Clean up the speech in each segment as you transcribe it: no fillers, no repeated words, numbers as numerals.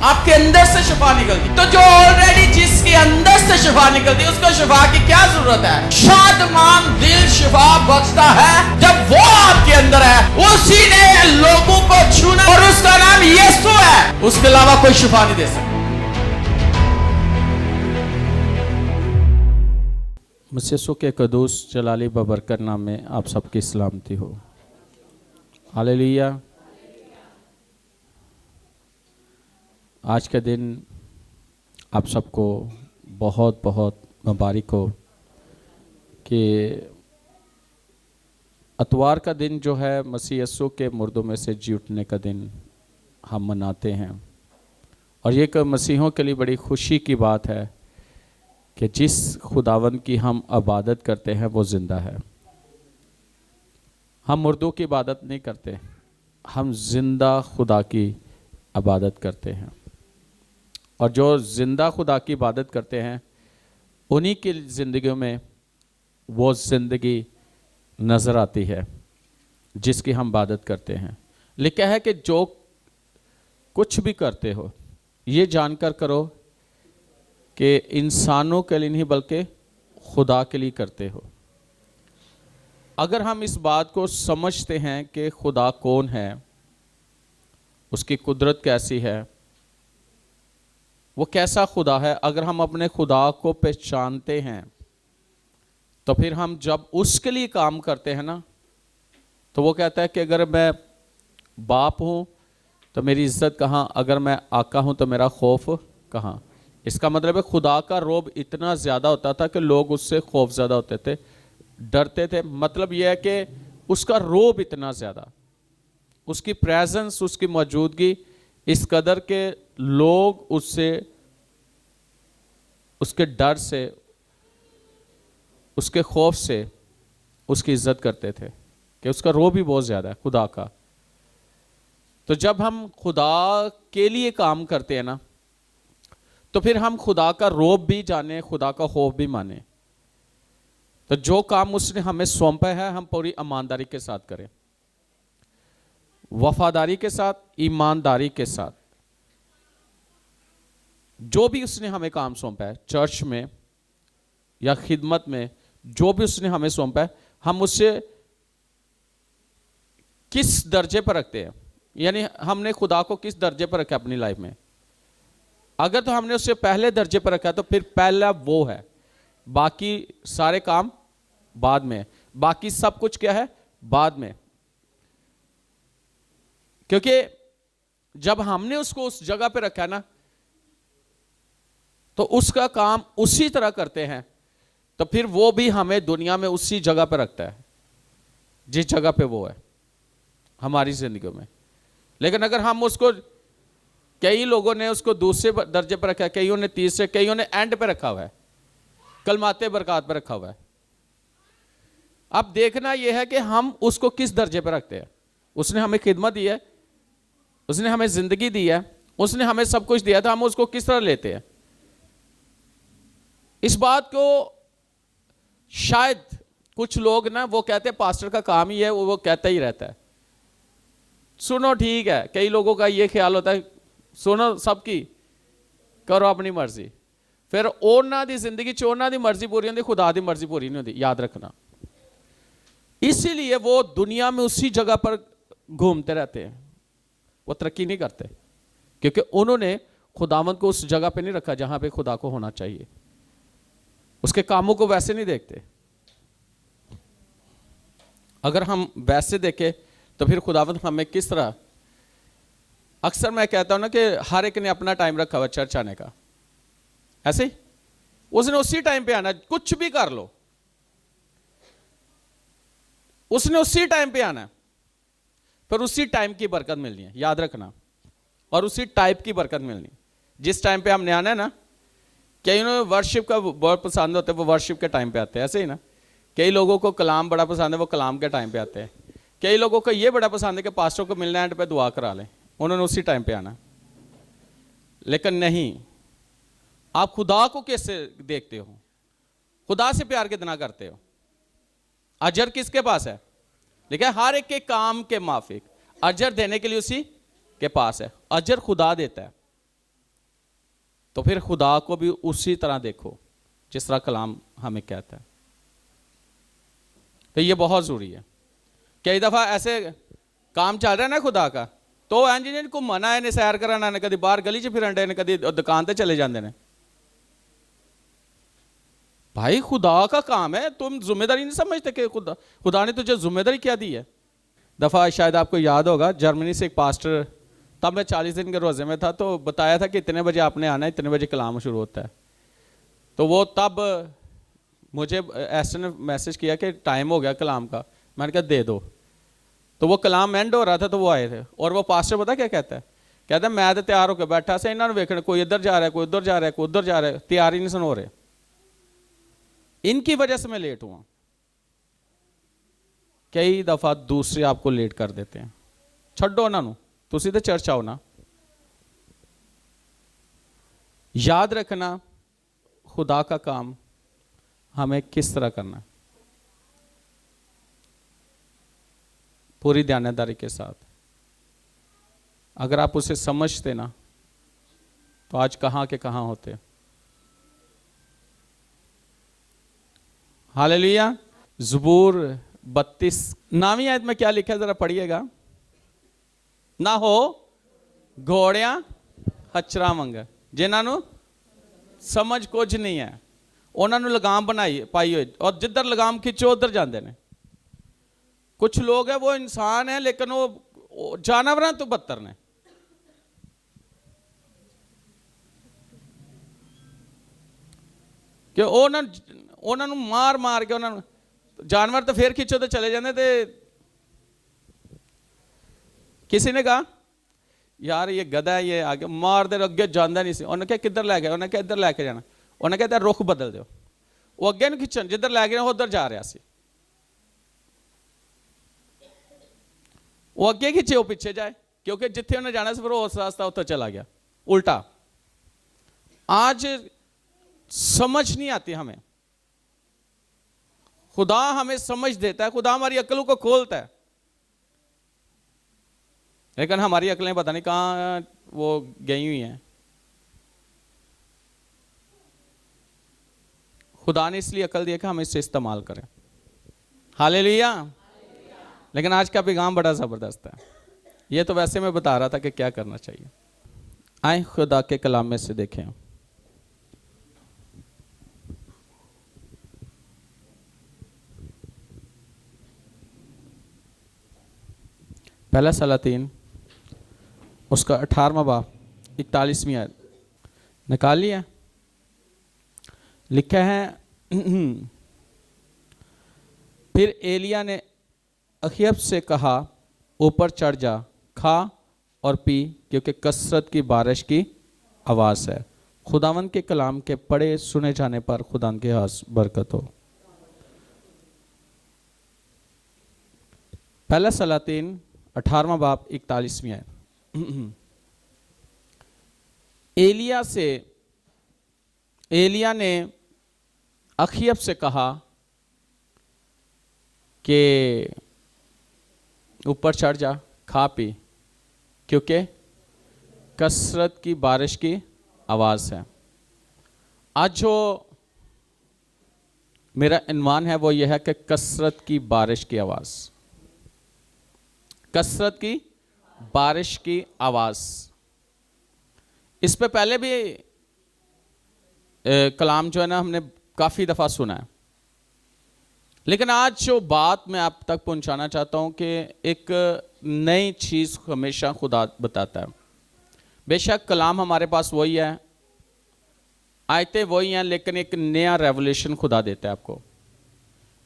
आपके अंदर से शिफा निकलती। तो जो ऑलरेडी जिसके अंदर से शिफा निकलती उसको शिफा की क्या जरूरत है? शादमान दिल शिफा बचता है जब वो आपके अंदर है। उसी ने लोगों को छूना और उसका नाम यीशु है, उसके अलावा कोई शिफा नहीं दे सकता। मसीह के कदूस जलाली बबरकत नाम में आप सबकी सलामती हो। हालेलुया। आज के दिन आप सबको बहुत बहुत मुबारक हो कि अतवार का दिन जो है मसीह यीशु के मुर्दों में से जी उठने का दिन हम मनाते हैं। और ये एक मसीहों के लिए बड़ी खुशी की बात है कि जिस खुदावंद की हम इबादत करते हैं वो ज़िंदा है। हम मुर्दों की इबादत नहीं करते, हम ज़िंदा खुदा की इबादत करते हैं। और जो ज़िंदा खुदा की इबादत करते हैं उन्हीं की ज़िंदगियों में वो ज़िंदगी नज़र आती है जिसकी हम इबादत करते हैं। लिखा है कि जो कुछ भी करते हो ये जानकर करो कि इंसानों के लिए नहीं बल्कि खुदा के लिए करते हो। अगर हम इस बात को समझते हैं कि खुदा कौन है, उसकी कुदरत कैसी है, वो कैसा खुदा है, अगर हम अपने खुदा को पहचानते हैं तो फिर हम जब उसके लिए काम करते हैं ना, तो वो कहता है कि अगर मैं बाप हूँ तो मेरी इज्जत कहाँ, अगर मैं आका हूँ तो मेरा खौफ कहाँ। इसका मतलब है खुदा का रोब इतना ज़्यादा होता था कि लोग उससे खौफज़दा होते थे, डरते थे। मतलब यह है कि उसका रोब इतना ज़्यादा, उसकी प्रेजेंस, उसकी मौजूदगी इस कदर के लोग उससे, उसके डर से, उसके खौफ से उसकी इज्जत करते थे कि उसका रोब भी बहुत ज़्यादा है खुदा का। तो जब हम खुदा के लिए काम करते हैं ना, तो फिर हम खुदा का रोब भी जाने, खुदा का खौफ भी माने। तो जो काम उसने हमें सौंपा है हम पूरी ईमानदारी के साथ करें, वफादारी के साथ, ईमानदारी के साथ। जो भी उसने हमें काम सौंपा है, चर्च में या खिदमत में जो भी उसने हमें सौंपा है, हम उससे किस दर्जे पर रखते हैं, यानी हमने खुदा को किस दर्जे पर रखा अपनी लाइफ में। अगर तो हमने उससे पहले दर्जे पर रखा तो फिर पहला वो है, बाकी सारे काम बाद में, बाकी सब कुछ क्या है बाद में। क्योंकि जब हमने उसको उस जगह पे रखा ना, तो उसका काम उसी तरह करते हैं, तो फिर वो भी हमें दुनिया में उसी जगह पे रखता है जिस जगह पे वो है हमारी जिंदगी में। लेकिन अगर हम उसको, कई लोगों ने उसको दूसरे दर्जे पर रखा है, कईयों ने तीसरे, कईयों ने एंड पे रखा हुआ है, कलमाते बरकत पे रखा हुआ है। अब देखना यह है कि हम उसको किस दर्जे पर रखते हैं। उसने हमें खिदमत दी है, उसने हमें जिंदगी दी है, उसने हमें सब कुछ दिया था, हम उसको किस तरह लेते हैं। इस बात को शायद कुछ लोग ना वो कहते हैं पास्टर का काम ही है, वो कहता ही रहता है। सुनो ठीक है, कई लोगों का ये ख्याल होता है सुनो सबकी, करो अपनी मर्जी, फिर ਉਹਨਾਂ ਦੀ ਜ਼ਿੰਦਗੀ ਚ ਉਹਨਾਂ ਦੀ मर्जी पूरी होती, खुदा की मर्जी पूरी नहीं होती, याद रखना। इसीलिए वो दुनिया में उसी जगह पर घूमते रहते हैं, वो तरक्की नहीं करते, क्योंकि उन्होंने खुदावंद को उस जगह पे नहीं रखा जहां पे खुदा को होना चाहिए। उसके कामों को वैसे नहीं देखते। अगर हम वैसे देखें तो फिर खुदावंद हमें किस तरह, अक्सर मैं कहता हूं ना कि हर एक ने अपना टाइम रखा हुआ चर्च आने का, ऐसे ही उसने उसी टाइम पे आना, कुछ भी कर लो उसने उसी टाइम पे आना, पर उसी टाइम की बरकत मिलनी है, याद रखना। और उसी टाइप की बरकत मिलनी जिस टाइम पे हमने आना है ना। कई लोग वर्शिप का बहुत पसंद होता है, वो वर्शिप के टाइम पे आते हैं, ऐसे ही ना। कई लोगों को कलाम बड़ा पसंद है, वो कलाम के टाइम पे आते हैं। कई लोगों को ये बड़ा पसंद है कि पास्टर को मिलना एंड पे दुआ करा लें, उन्होंने उसी टाइम पे आना। लेकिन नहीं, आप खुदा को कैसे देखते हो, खुदा से प्यार कितना करते हो। अजर किसके पास है? देखिए हर एक के काम के माफिक अजर देने के लिए उसी के पास है। अजर खुदा देता है, तो फिर खुदा को भी उसी तरह देखो जिस तरह कलाम हमें कहता है। तो ये बहुत ज़रूरी है। कई दफ़ा ऐसे काम चल रहा है ना खुदा का, तो इंजीनियर को मना है ने सैर कराना ने, कभी बाहर गली च फिरन डे ने, कभी दुकान पे चले जाते हैं। भाई खुदा का काम है, तुम जिम्मेदारी नहीं समझते कि खुदा ने तुझे जिम्मेदारी क्या दी है। दफ़ा शायद आपको याद होगा, जर्मनी से एक पास्टर, तब मैं 40 दिन के रोज़े में था, तो बताया था कि इतने बजे आपने आना है, इतने बजे कलाम शुरू होता है। तो वो तब मुझे ऐसे ने मैसेज किया कि टाइम हो गया कलाम का। मैंने कहा दे दो। तो वो कलाम एंड हो रहा था, तो वो आए थे, और वो पास्टर पता क्या कहता है, कहता है मैं तो तैयार होकर बैठा से, इन्होंने वेखना कोई इधर जा रहा है, कोई उधर जा रहा है, कोई उधर जा रहा है, तैयार ही नहीं सुन हो रहे। इनकी वजह से मैं लेट हुआ। कई दफ़ा दूसरे आपको लेट कर देते हैं। छड्डो उन्होंने, तुसी तो चर्च आओ ना। याद रखना खुदा का काम हमें किस तरह करना है, पूरी ध्यानदारी के साथ। अगर आप उसे समझते ना, तो आज कहां के कहां होते। हालेलुया। ज़बूर 32 9वीं आयत में क्या लिखा है, जरा पढ़िएगा। ना हो घोड़ियां हचरा मंग, जिन्होंने समझ कुछ नहीं है, उन्होंने लगाम बनाई पाई हुई, और जिधर लगाम खिंचो उधर जाते हैं। कुछ लोग हैं वो इंसान है, लेकिन वो जानवर तो बदतर ने। कि उन्होंने मार मार के उन्होंने, जानवर तो फिर खिंचो तो चले जाते। थे किसी ने कहा यार ये गधा है, ये आगे मार दे, अगे जाता नहीं सी। उन्हें क्या किधर लै गया, उन्हें क्या इधर लैके जाना। उन्हें कहता रुख बदल दो, वो अगे नहीं खिंचन, जिधर लै गया उधर जा रहा सी। वो अगे खिंचे वो पीछे जाए, क्योंकि जिथे उन्हें जाना से फिर उस रास्ता उतर चला गया उल्टा। आज समझ नहीं आती हमें। खुदा हमें समझ देता है, खुदा हमारी अकलों को खोलता है, लेकिन हमारी अकलें पता नहीं कहां वो गई हुई हैं। खुदा ने इसलिए अकल दिया कि हम इसे इस्तेमाल करें। हालेलुया। लेकिन आज का पैगाम बड़ा ज़बरदस्त है। ये तो वैसे मैं बता रहा था कि क्या करना चाहिए। आए खुदा के कलाम में से देखें। पहला सलातीन उसका 18वां बाब 41वीं आयत निकाल लिया। लिखा है फिर एलिया ने अखीयब से कहा ऊपर चढ़ जा, खा और पी, क्योंकि कसरत की बारिश की आवाज़ है। खुदावन के कलाम के पढ़े सुने जाने पर खुदा के हाथ बरकत हो। पहला सलातीन 18वां बाब 41वीं आयत। एलिया ने अखीयब से कहा कि ऊपर चढ़ जा, खा पी, क्योंकि कसरत की बारिश की आवाज़ है। आज जो मेरा इन्वान है वो यह है कि कसरत की बारिश की आवाज़, कसरत की बारिश की आवाज़। इस पे पहले भी कलाम जो है ना हमने काफ़ी दफ़ा सुना है, लेकिन आज जो बात मैं आप तक पहुंचाना चाहता हूं कि एक नई चीज़ हमेशा खुदा बताता है। बेशक कलाम हमारे पास वही है, आयतें वही हैं, लेकिन एक नया रेवलेशन खुदा देता है आपको,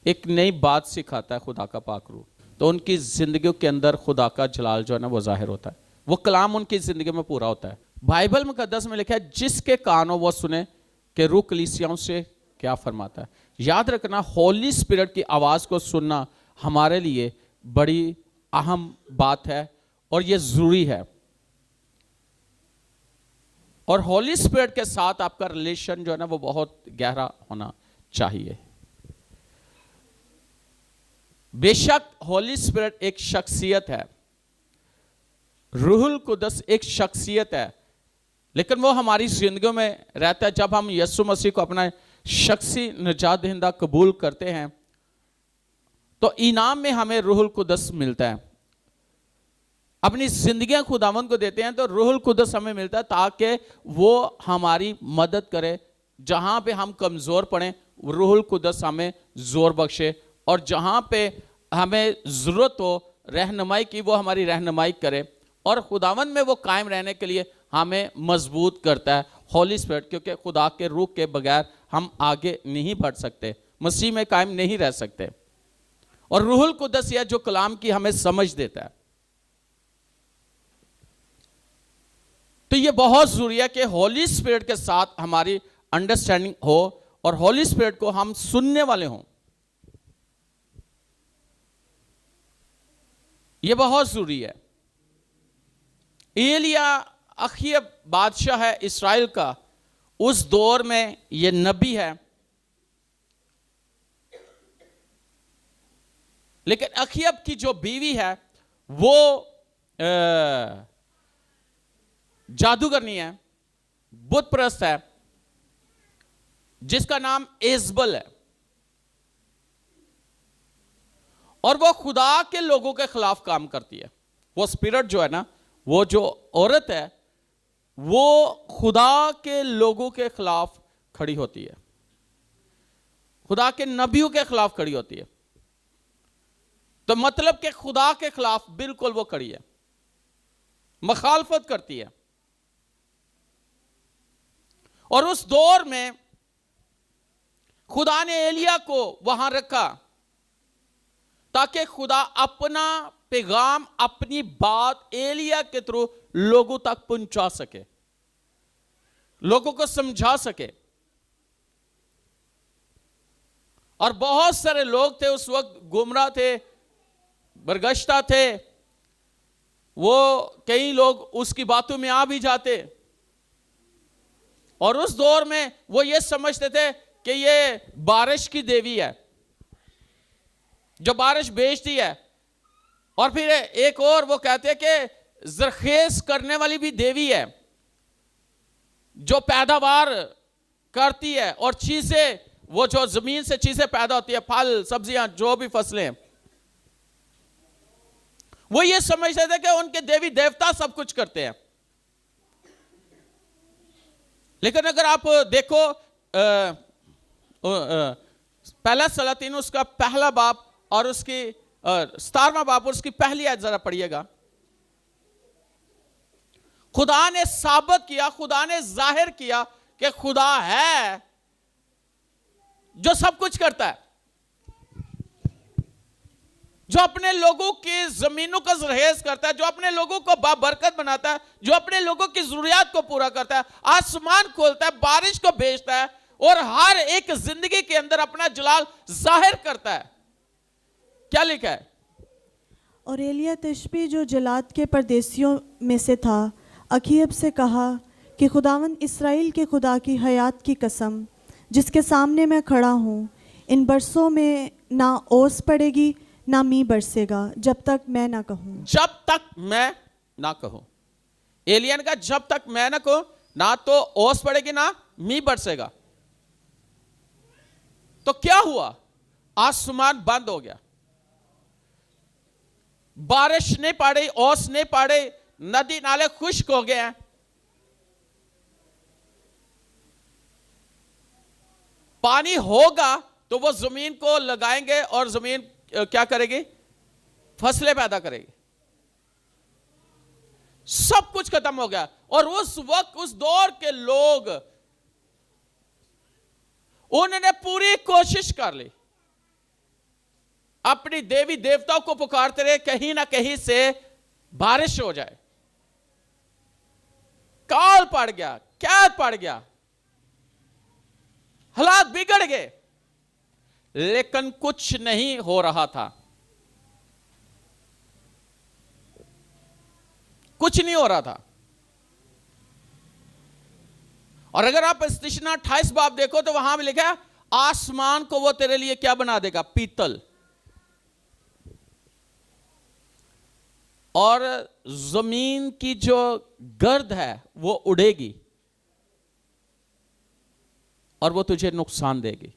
एक नई बात सिखाता है खुदा का पाक रूह। तो उनकी ज़िंदगियों के अंदर खुदा का जलाल जो है ना वो जाहिर होता है, वो कलाम उनकी ज़िंदगी में पूरा होता है। बाइबल मुकद्दस में लिखा है जिसके कान हो वो सुने कि रूह कलीसियाओं से क्या फरमाता है। याद रखना होली स्पिरिट की आवाज़ को सुनना हमारे लिए बड़ी अहम बात है और ये ज़रूरी है। और होली स्पिरिट के साथ आपका रिलेशन जो है ना वो बहुत गहरा होना चाहिए। बेशक होली स्पिरिट एक शख्सियत है, रूहुल कुदस एक शख्सियत है, लेकिन वो हमारी जिंदगी में रहता है जब हम यीशु मसीह को अपना शख्सी निजात दहिंदा कबूल करते हैं, तो इनाम में हमें रूहुल कुदस मिलता है। अपनी जिंदगियां खुदावंद को देते हैं तो रूहुल कुदस हमें मिलता है ताकि वो हमारी मदद करे। जहां पे हम कमजोर पड़े रूहुल कुदस हमें जोर बख्शे, और जहां पे हमें जरूरत हो रहनुमाई की वो हमारी रहनुमाई करे, और खुदावंद में वो कायम रहने के लिए हमें मजबूत करता है होली स्पिरिट, क्योंकि खुदा के रूह के बगैर हम आगे नहीं बढ़ सकते, मसीह में कायम नहीं रह सकते। और रूहुल कुदस यह जो कलाम की हमें समझ देता है। तो ये बहुत जरूरी है कि होली स्पिरिट के साथ हमारी अंडरस्टैंडिंग हो और होली स्पिरिट को हम सुनने वाले हों। यह बहुत जरूरी है। एलिया अखीब बादशाह है इस्राएल का, उस दौर में यह नबी है, लेकिन अखीब की जो बीवी है वो जादूगरनी है, बुत परस्त है, जिसका नाम एजबल है, और वो खुदा के लोगों के खिलाफ काम करती है। वो स्पिरिट जो है ना, वो जो औरत है वो खुदा के लोगों के खिलाफ खड़ी होती है, खुदा के नबियों के खिलाफ खड़ी होती है। तो मतलब कि खुदा के खिलाफ बिल्कुल वो खड़ी है, मुखालफत करती है। और उस दौर में खुदा ने एलिया को वहां रखा ताकि खुदा अपना पैगाम, अपनी बात एलिया के थ्रू लोगों तक पहुंचा सके, लोगों को समझा सके। और बहुत सारे लोग थे उस वक्त, गुमराह थे, बरगश्ता थे, वो कई लोग उसकी बातों में आ भी जाते, और उस दौर में वो ये समझते थे कि ये बारिश की देवी है जो बारिश भेजती है। और फिर एक और वो कहते हैं कि जरखेज करने वाली भी देवी है जो पैदावार करती है, और चीजें, वो जो जमीन से चीजें पैदा होती है, फल सब्जियां, जो भी फसलें, वो ये समझते थे कि उनके देवी देवता सब कुछ करते हैं। लेकिन अगर आप देखो पहला सलातीन उसका पहला बाप और उसकी 17वां बाप और उसकी पहली आयत जरा पढ़िएगा। खुदा ने साबित किया, खुदा ने जाहिर किया कि खुदा है जो सब कुछ करता है, जो अपने लोगों की जमीनों का जरहेज करता है, जो अपने लोगों को बाबरकत बनाता है, जो अपने लोगों की जरूरियात को पूरा करता है, आसमान खोलता है, बारिश को भेजता है, और हर एक जिंदगी के अंदर अपना जलाल जाहिर करता है। क्या लिखा है? और एलिया तिशबी जो जलाद के परदेसियों में से था, अखीब से कहा कि खुदावंद इस्राएल के खुदा की हयात की कसम, जिसके सामने मैं खड़ा हूँ, इन बरसों में ना ओस पड़ेगी ना मी बरसेगा जब तक मैं ना कहूं। जब तक मैं ना कहूं। एलिया ने कहा जब तक मैं ना कहूं, ना तो ओस पड़ेगी ना मी बरसेगा। तो क्या हुआ? आसमान बंद हो गया, बारिश नहीं पड़ी, ओस नहीं पड़ी, नदी नाले खुश्क हो गए हैं। पानी होगा तो वो जमीन को लगाएंगे और जमीन क्या करेगी? फसलें पैदा करेगी। सब कुछ खत्म हो गया। और उस वक्त उस दौर के लोग, उन्होंने पूरी कोशिश कर ली, अपनी देवी देवताओं को पुकारते रहे, कहीं ना कहीं से बारिश हो जाए। काल पड़ गया, कैद पड़ गया, हालात बिगड़ गए, लेकिन कुछ नहीं हो रहा था, कुछ नहीं हो रहा था। और अगर आप इस्तिशना 28 बाब देखो तो वहां भी लिखा है, आसमान को वो तेरे लिए क्या बना देगा? पीतल। और जमीन की जो गर्द है वो उड़ेगी, और वो तुझे नुकसान देगी।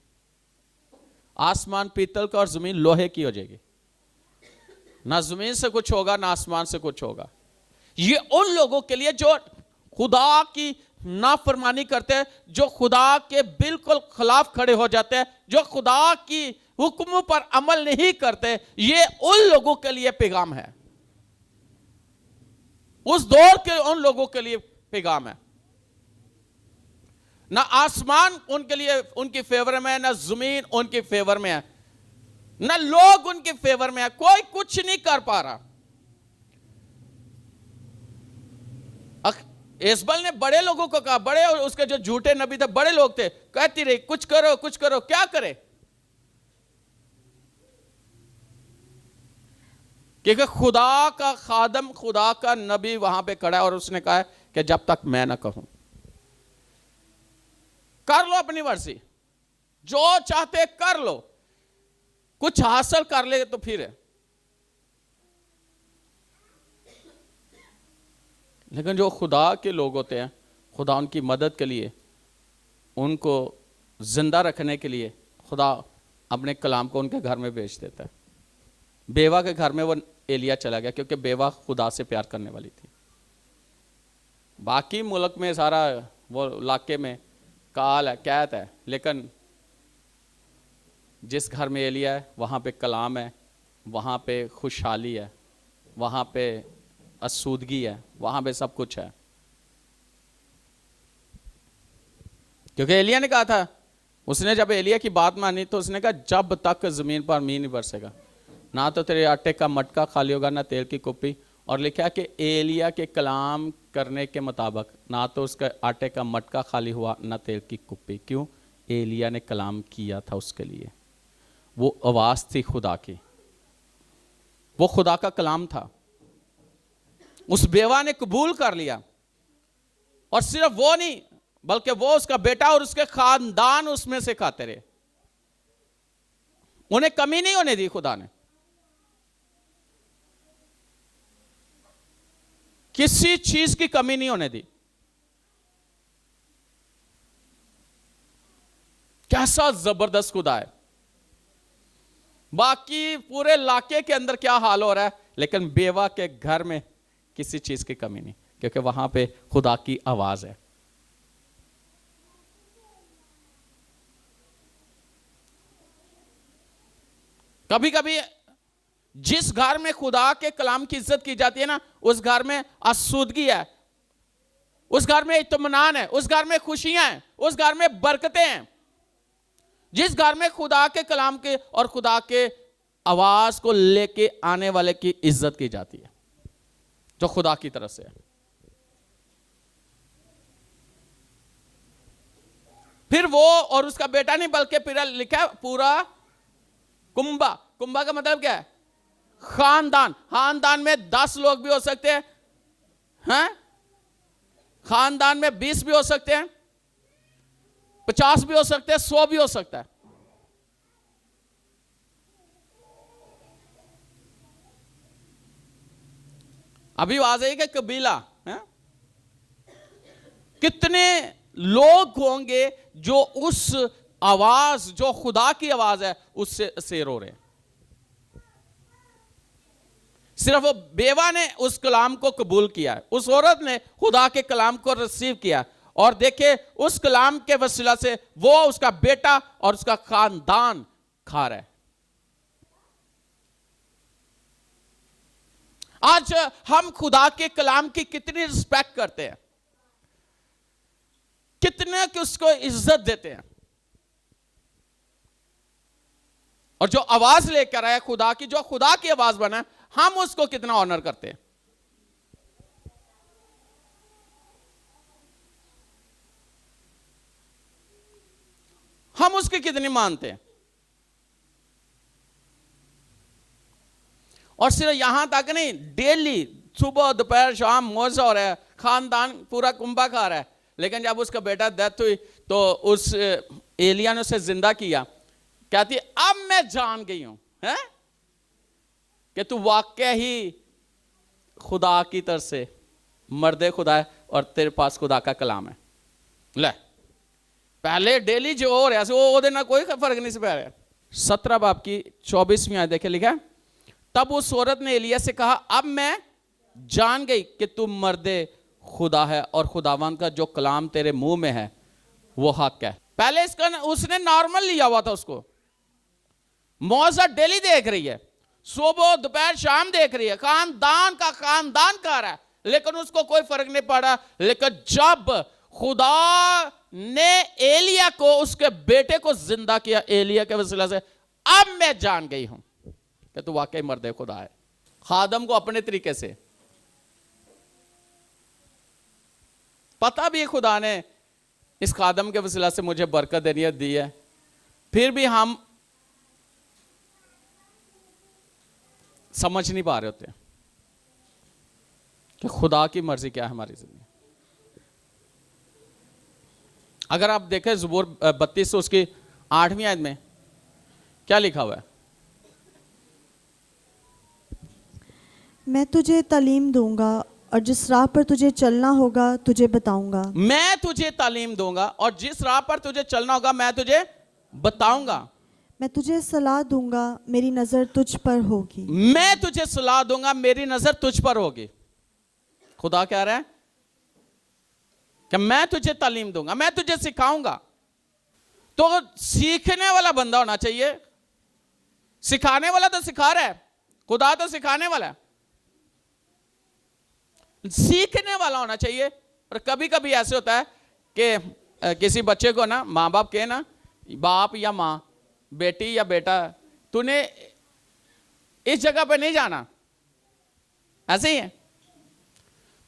आसमान पीतल का और जमीन लोहे की हो जाएगी, ना जमीन से कुछ होगा ना आसमान से कुछ होगा। ये उन लोगों के लिए जो खुदा की नाफरमानी करते हैं, जो खुदा के बिल्कुल खिलाफ खड़े हो जाते हैं, जो खुदा की हुक्मों पर अमल नहीं करते। ये उन लोगों के लिए पैगाम है, उस दौर के उन लोगों के लिए पैगाम है। ना आसमान उनके लिए उनकी फेवर में है, ना जमीन उनकी फेवर में है, ना लोग उनके फेवर में है। कोई कुछ नहीं कर पा रहा। एजबल ने बड़े लोगों को कहा, बड़े और उसके जो झूठे नबी थे, बड़े लोग थे, कहती रही कुछ करो कुछ करो। क्या करे? क्योंकि खुदा का खादम, खुदा का नबी वहां पे खड़ा है और उसने कहा है कि जब तक मैं ना कहूं, कर लो अपनी मर्जी, जो चाहते कर लो, कुछ हासिल कर ले तो फिर है। लेकिन जो खुदा के लोग होते हैं, खुदा उनकी मदद के लिए, उनको जिंदा रखने के लिए खुदा अपने कलाम को उनके घर में भेज देता है। बेवा के घर में वो एलिया चला गया क्योंकि बेवा खुदा से प्यार करने वाली थी। बाकी मुल्क में सारा वो इलाके में काल है, कैद है, लेकिन जिस घर में एलिया है वहाँ पे कलाम है, वहाँ पे खुशहाली है, वहाँ पे आसूदगी है, वहाँ पे सब कुछ है। क्योंकि एलिया ने कहा था, उसने जब एलिया की बात मानी तो उसने कहा जब तक जमीन पर मींह नहीं बरसेगा, ना तो तेरे आटे का मटका खाली होगा ना तेल की कुप्पी। और लिखा कि एलिया के कलाम करने के मुताबिक ना तो उसका आटे का मटका खाली हुआ ना तेल की कुप्पी। क्यों? एलिया ने कलाम किया था उसके लिए। वो आवाज थी खुदा की, वो खुदा का कलाम था। उस बेवा ने कबूल कर लिया, और सिर्फ वो नहीं बल्कि वो, उसका बेटा और उसके खानदान उसमें से खाते रहे। उन्हें कमी नहीं होने दी खुदा ने। किसी चीज की कमी नहीं होने दी। कैसा जबरदस्त खुदा है। बाकी पूरे इलाके के अंदर क्या हाल हो रहा है, लेकिन बेवा के घर में किसी चीज की कमी नहीं, क्योंकि वहां पे खुदा की आवाज है। कभी कभी जिस घर में खुदा के कलाम की इज्जत की जाती है ना, उस घर में आसूदगी है, उस घर में इत्मीनान है, उस घर में खुशियां हैं, उस घर में बरकतें हैं। जिस घर में खुदा के कलाम के और खुदा के आवाज को लेके आने वाले की इज्जत की जाती है, जो खुदा की तरफ से है। फिर वो और उसका बेटा नहीं बल्कि फिर लिखा पूरा कुंबा। कुंबा का मतलब क्या है? खानदान। खानदान में 10 लोग भी हो सकते हैं, खानदान में 20 भी हो सकते हैं, 50 भी हो सकते हैं, 100 भी हो सकता है। अभी आ जाएगा कबीला है? कितने लोग होंगे जो उस आवाज, जो खुदा की आवाज है, उससे असेर हो रहे हैं। सिर्फ वो बेवा ने उस कलाम को कबूल किया है, उस औरत ने खुदा के कलाम को रिसीव किया, और देखे उस कलाम के वसीला से वो, उसका बेटा और उसका खानदान खा रहा है। आज हम खुदा के कलाम की कितनी रिस्पेक्ट करते हैं, कितने कि उसको इज्जत देते हैं, और जो आवाज लेकर आया खुदा की, जो खुदा की आवाज बना, हम उसको कितना ऑनर करते हैं। हम उसकी कितनी मानते हैं। और सिर्फ यहां तक नहीं, डेली सुबह दोपहर शाम मौज हो रहा है, खानदान पूरा कुंभा खा रहा है। लेकिन जब उसका बेटा डेथ हुई तो उस एलिया ने उसे जिंदा किया। कहती अब मैं जान गई हूं है कि तू वाकई ही खुदा की तरफ से मर्दे खुदा है और तेरे पास खुदा का कलाम है। ले, पहले डेली जो हो रहा वो ਉਹਦੇ ਨਾਲ कोई फर्क नहीं से पै रहा। 17 बाब की 24वीं आयत देखे, लिखा है, तब उस औरत ने एलिया से कहा, अब मैं जान गई कि तू मर्दे खुदा है और खुदावन का जो कलाम तेरे मुंह में है वो हक है। पहले इसका उसने नॉर्मल लिया हुआ था, उसको मौजा डेली देख रही है, सुबह दोपहर शाम देख रही है, खानदान का खानदान कर रहा है, लेकिन उसको कोई फर्क नहीं पड़ा। लेकिन जब खुदा ने एलिया को, उसके बेटे को जिंदा किया एलिया के वसीला से, अब मैं जान गई हूं कि तू वाकई मर्दे खुदा है। खादम को अपने तरीके से पता भी है खुदा ने इस खादम के वसीला से मुझे बरकत देनी दी है, फिर भी हम समझ नहीं पा रहे होते कि खुदा की मर्जी क्या है हमारी जिंदगी। अगर आप देखें ज़बूर 32 उसकी 8वीं आयत में क्या लिखा हुआ है, मैं तुझे तालीम दूंगा और जिस राह पर तुझे चलना होगा तुझे बताऊंगा। मैं तुझे तालीम दूंगा और जिस राह पर तुझे चलना होगा मैं तुझे बताऊंगा। मैं तुझे सलाह दूंगा, मेरी नजर तुझ पर होगी। मैं तुझे सलाह दूंगा, मेरी नजर तुझ पर होगी। खुदा कह रहा है कि मैं तुझे तालीम दूंगा, मैं तुझे सिखाऊंगा। तो सीखने वाला बंदा होना चाहिए, सिखाने वाला तो सिखा रहा है, खुदा तो सिखाने वाला है, सीखने वाला होना चाहिए। और कभी कभी ऐसे होता है कि किसी बच्चे को ना माँ बाप कहे ना, बाप या माँ, बेटी या बेटा, तूने इस जगह पे नहीं जाना, ऐसे ही है,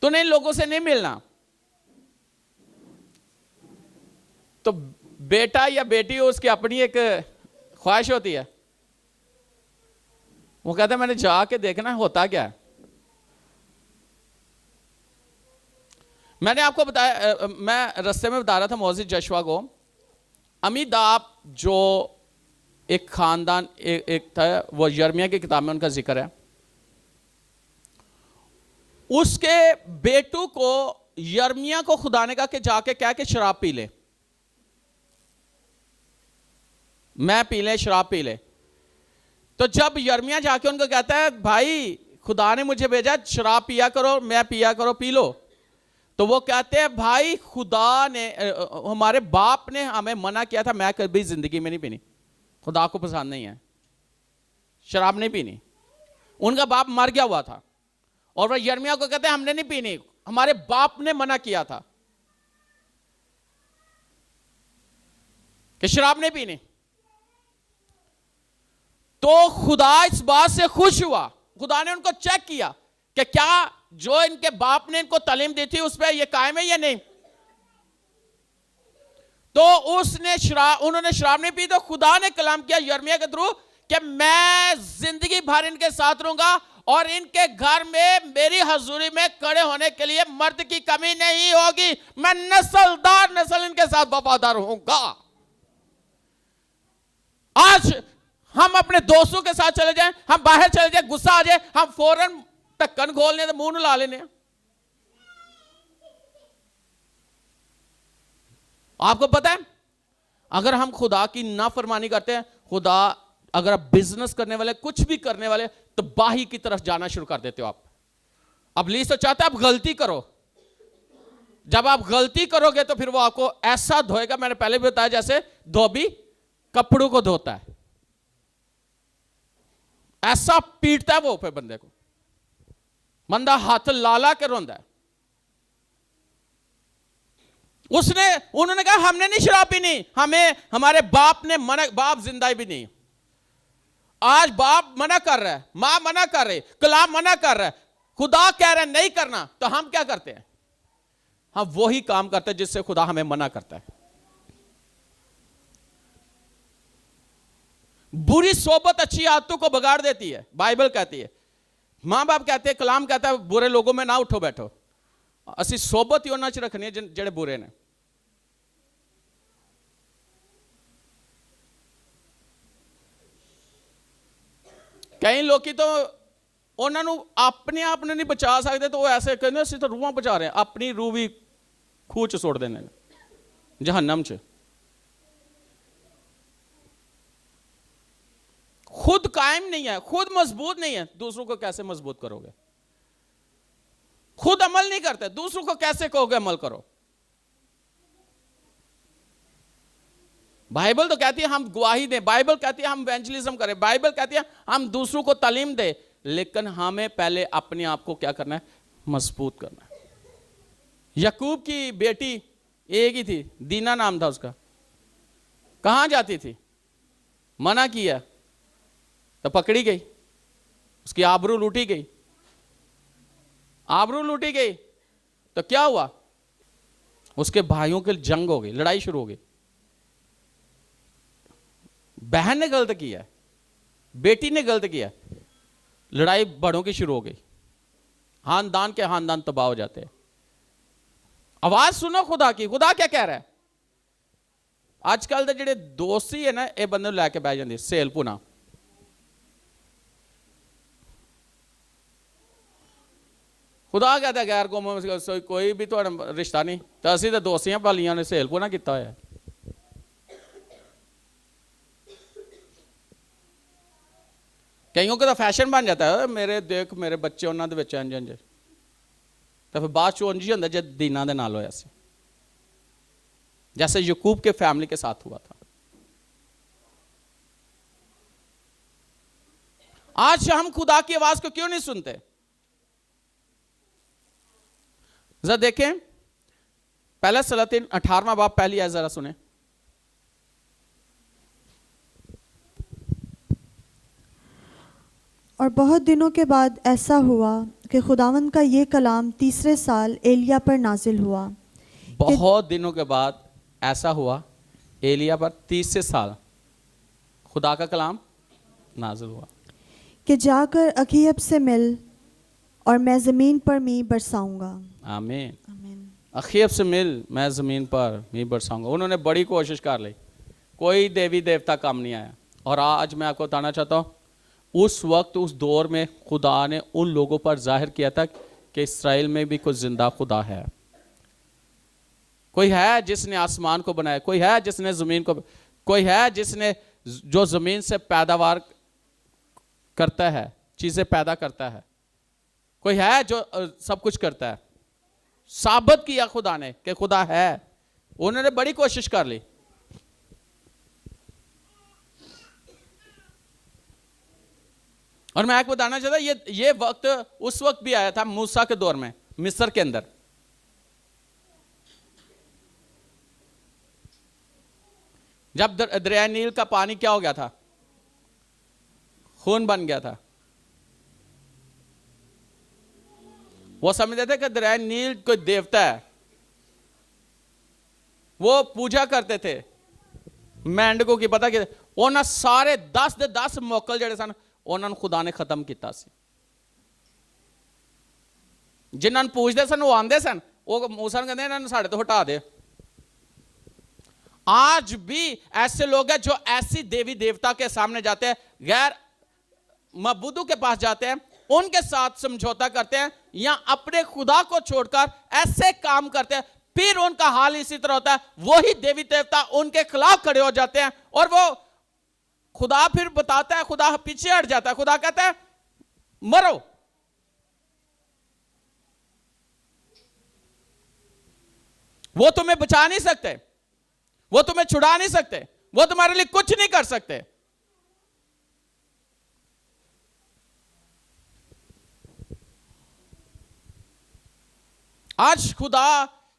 तूने इन लोगों से नहीं मिलना, तो बेटा या बेटी उसकी अपनी एक ख्वाहिश होती है, वो कहता है मैंने जाके देखना होता क्या है। मैंने आपको बताया, मैं रास्ते में बता रहा था मोहसिन जशवा को, अमीदाब जो एक खानदान एक था, वो यर्मिया की किताब में उनका जिक्र है, उसके बेटू को यर्मिया को खुदा ने कहा कि जाके क्या कि शराब पी ले, मैं पी ले, शराब पी ले। तो जब यर्मिया जाके उनको कहता है भाई खुदा ने मुझे भेजा, शराब पिया करो, मैं पिया करो, पी लो, तो वो कहते हैं भाई खुदा ने, हमारे बाप ने हमें मना किया था, मैं कभी जिंदगी में नहीं पीनी, खुदा को पसंद नहीं है शराब नहीं पीनी। उनका बाप मर गया हुआ था और वह यर्मिया को कहते हैं हमने नहीं पीनी, हमारे बाप ने मना किया था कि शराब नहीं पीनी। तो खुदा इस बात से खुश हुआ, खुदा ने उनको चेक किया कि क्या जो इनके बाप ने इनको तालीम दी थी उस पर ये कायम है या नहीं। तो उन्होंने शराब नहीं पी, तो खुदा ने कलाम किया यर्मिया के थ्रू कि मैं जिंदगी भर इनके साथ रहूंगा और इनके घर में मेरी हजूरी में खड़े होने के लिए मर्द की कमी नहीं होगी, मैं नस्लदार नस्ल इनके साथ वफादार होऊंगा। आज हम अपने दोस्तों के साथ चले जाएं, हम बाहर चले जाएं, गुस्सा आ जाए, हम फौरन ढक्कन खोलने तो मुंह ला लेने। आपको पता है अगर हम खुदा की नाफरमानी करते हैं, खुदा अगर आप बिजनेस करने वाले, कुछ भी करने वाले, तो बाही की तरफ जाना शुरू कर देते हो आप। अब लीज तो चाहता है आप गलती करो, जब आप गलती करोगे तो फिर वो आपको ऐसा धोएगा, मैंने पहले भी बताया जैसे धोबी कपड़ों को धोता है, ऐसा पीटता है वो फिर बंदे को, बंदा हाथ लाला के रोंदा है। उन्होंने कहा हमने नहीं शराब पीनी, हमें हमारे बाप ने मना, बाप जिंदा भी नहीं, आज बाप मना कर रहा है, मां मना कर रही, कलाम मना कर रहा है, खुदा कह रहा है नहीं करना, तो हम क्या करते हैं, हम वही काम करते हैं जिससे खुदा हमें मना करता है। बुरी सोबत अच्छी आदतों को बिगाड़ देती है। बाइबल कहती है, मां बाप कहते हैं, कलाम कहता है बुरे लोगों में ना उठो बैठो, असी सोबत ही उन्हां च रखनी है जेड़े बुरे ने। कई लोग तो उन्होंने अपने आप ने नहीं बचा सकते, तो वो ऐसे कहते असीं तो रूहां बचा रहे हैं, अपनी रूह भी खूह च सुट देने जहन्नम च। खुद कायम नहीं है, खुद मजबूत नहीं है, दूसरों को कैसे मजबूत करोगे? खुद अमल नहीं करते, दूसरों को कैसे कहोगे अमल करो? बाइबल तो कहती है हम गवाही दें, बाइबल कहती है हम इवेंजलिज्म करें, बाइबल कहती है हम दूसरों को तालीम दें, लेकिन हमें पहले अपने आप को क्या करना है? मजबूत करना है। याकूब की बेटी एक ही थी, दीना नाम था उसका। कहां जाती थी? मना किया तो पकड़ी गई, उसकी आबरू लूटी गई। आबरू लूटी गई तो क्या हुआ? उसके भाइयों की जंग हो गई, लड़ाई शुरू हो गई। बहन ने गलत किया, बेटी ने गलत किया, लड़ाई बड़ों की शुरू हो गई, खानदान के खानदान तबाह हो जाते हैं। आवाज सुनो खुदा की, खुदा क्या कह रहा है? आजकल के जेडे दोस्ती है ना, ये बंदे लैके बह जाती सेल पुना। खुदा कहता है गैर कौम कोई भी तो रिश्ता नहीं, तो असं तो दोस्तियां पालियां ने सेल पुना किया होया। कईयों का तो फैशन बन जाता है, मेरे देख मेरे बच्चे उन्होंने इंज इंज, तो फिर बाद चो उंज ही होंगे जब दीना दे नाल होया सी, जैसे याकूब के फैमिली के साथ हुआ था। आज हम खुदा की आवाज को क्यों नहीं सुनते? जरा देखें पहला सलातीन 18वां बाब पहली आयत जरा सुने। और बहुत दिनों के बाद ऐसा हुआ कि खुदावंद का ये कलाम तीसरे साल एलिया पर नाजिल हुआ। बहुत दिनों के बाद ऐसा हुआ एलिया पर तीसरे साल खुदा का कलाम नाजिल हुआ कि जाकर अखीयब से मिल और मैं ज़मीन पर मी बरसाऊंगा। आमीन। आमीन। अखीयब से मिल, मैं ज़मीन पर मी बरसाऊंगा। उन्होंने बड़ी कोशिश कर ली, कोई देवी देवता काम नहीं आया। और आज मैं आपको बताना चाहता हूँ, उस वक्त उस दौर में खुदा ने उन लोगों पर जाहिर किया था कि इसराइल में भी कोई जिंदा खुदा है। कोई है जिसने आसमान को बनाया, कोई है जिसने ज़मीन को, कोई है जिसने जो ज़मीन से पैदावार करता है, चीज़ें पैदा करता है, कोई है जो सब कुछ करता है। साबित किया खुदा ने कि खुदा है। उन्होंने बड़ी कोशिश कर ली। और मैं आपको बताना चाहता, ये वक्त उस वक्त भी आया था मूसा के दौर में, मिस्र के अंदर। जब दरिया नील का पानी क्या हो गया था? खून बन गया था। वो समझते थे कि दरिया नील कोई देवता है, वो पूजा करते थे मेंढकों की। पता कि उन्होंने सारे 10 ਦੇ 10 मोकल जड़े सन उन्होंने खुदा ने खत्म किया सी। जिन्होंने पूजते सन वो आंदे सन, वो मूसा नूं कहंदे इन्हां नूं साडे तो हटा दे। आज भी ऐसे लोग हैं जो ऐसी देवी देवता के सामने जाते हैं, गैर मबूदों के पास जाते हैं, उनके साथ समझौता करते हैं, या अपने खुदा को छोड़कर ऐसे काम करते हैं। फिर उनका हाल इसी तरह होता है, वही देवी देवता उनके खिलाफ खड़े हो जाते हैं और वो खुदा फिर बताता है, खुदा पीछे हट जाता है। खुदा कहता है मरो। वो तुम्हें बचा नहीं सकते, वो तुम्हें छुड़ा नहीं सकते, वो तुम्हारे लिए कुछ नहीं कर सकते। आज खुदा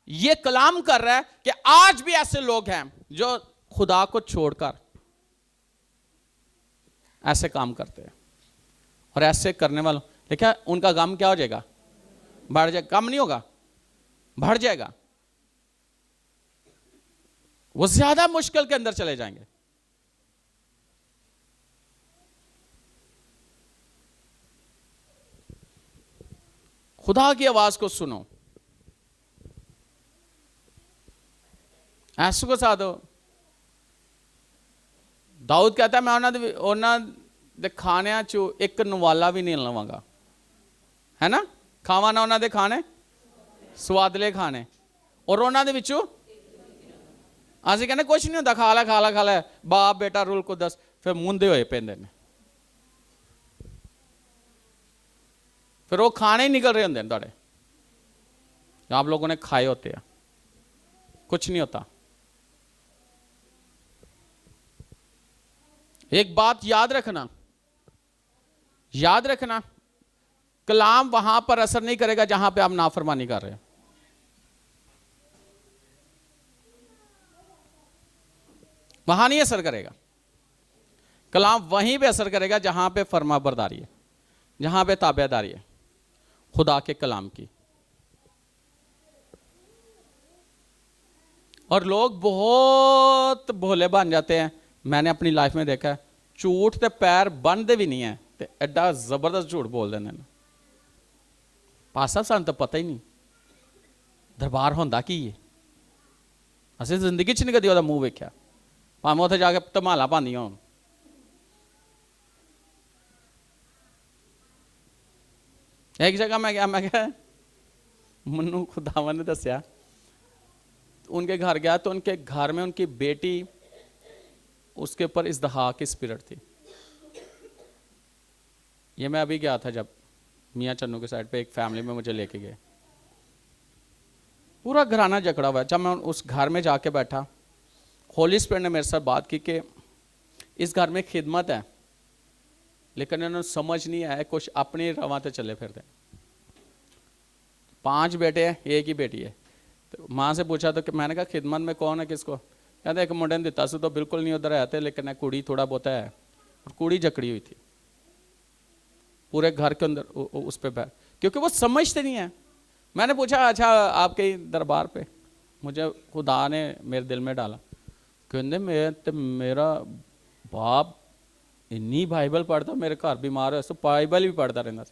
ये कलाम कर रहा है कि आज भी ऐसे लोग हैं जो खुदा को छोड़कर ऐसे काम करते हैं। और ऐसे करने वालों देखा उनका गम क्या हो जाएगा? बढ़ जाएगा। कम नहीं होगा, बढ़ जाएगा। वो ज्यादा मुश्किल के अंदर चले जाएंगे। खुदा की आवाज को सुनो। ऐसू को साधो। दाऊद कहता है मैं उन्होंने खाने चो एक नवाला भी नहीं लवांगा, है ना। खावा ना उन्होंने खाने स्वादले खाने, और उन्होंने विचों असं कहने कुछ नहीं होता, खा ला खा ला खा ला, बाप बेटा रूल को दस, फिर मुंदे होए पेंदे ने। फिर वो खाने ही निकल रहे होंगे थोड़े, जो आप लोगों ने खाए होते हैं, कुछ नहीं होता। एक बात याद रखना, याद रखना, कलाम वहां पर असर नहीं करेगा जहां पे आप नाफरमानी कर रहे हो। वहां नहीं असर करेगा। कलाम वहीं पे असर करेगा जहां पे फरमाबरदारी है, जहां पे ताबेदारी है खुदा के कलाम की। और लोग बहुत भोले बन जाते हैं। मैंने अपनी लाइफ में देखा है, झूठ ते पैर बनते भी नहीं है ते एडा जबरदस्त झूठ बोल देंगे ने। पासा सानू तो पता ही नहीं दरबार होंदा की है, असें जिंदगी च नहीं कदी ओहदा मूँह वेख्या, भावें उत्थे जाके धमाला पांदियां होण। एक जगह मैं गया, मन्नू खुदावन ने दसिया, उनके घर गया तो उनके घर में उनकी बेटी, उसके ऊपर इज़्दहा की स्पिरिट थी। ये मैं अभी गया था जब मियाँ चन्नू के साइड पे एक फैमिली में मुझे लेके गए, पूरा घराना जकड़ा हुआ है। जब मैं उस घर में जाके बैठा, होली स्पिरिट ने मेरे साथ बात की कि इस घर में खिदमत है, लेकिन इन्होंने समझ नहीं आया, कुछ अपनी रवां ते चले फिरते। 5 बेटे हैं, एक ही बेटी है। तो माँ से पूछा तो कि मैंने कहा खिदमत में कौन है, किसको? कहते एक मुंडे ने दिता सू, तो बिल्कुल नहीं उधर आते, लेकिन कुड़ी थोड़ा बहुत है। और कुड़ी जकड़ी हुई थी पूरे घर के अंदर उस पर बैठ, क्योंकि वो समझते नहीं है। मैंने पूछा अच्छा आपके दरबार पे, मुझे खुदा ने मेरे दिल में डाला, कहते मेरा बाप इन्नी बाइबल पढ़ता, मेरे घर बीमार हो तो बाइबल भी पढ़ता रहता।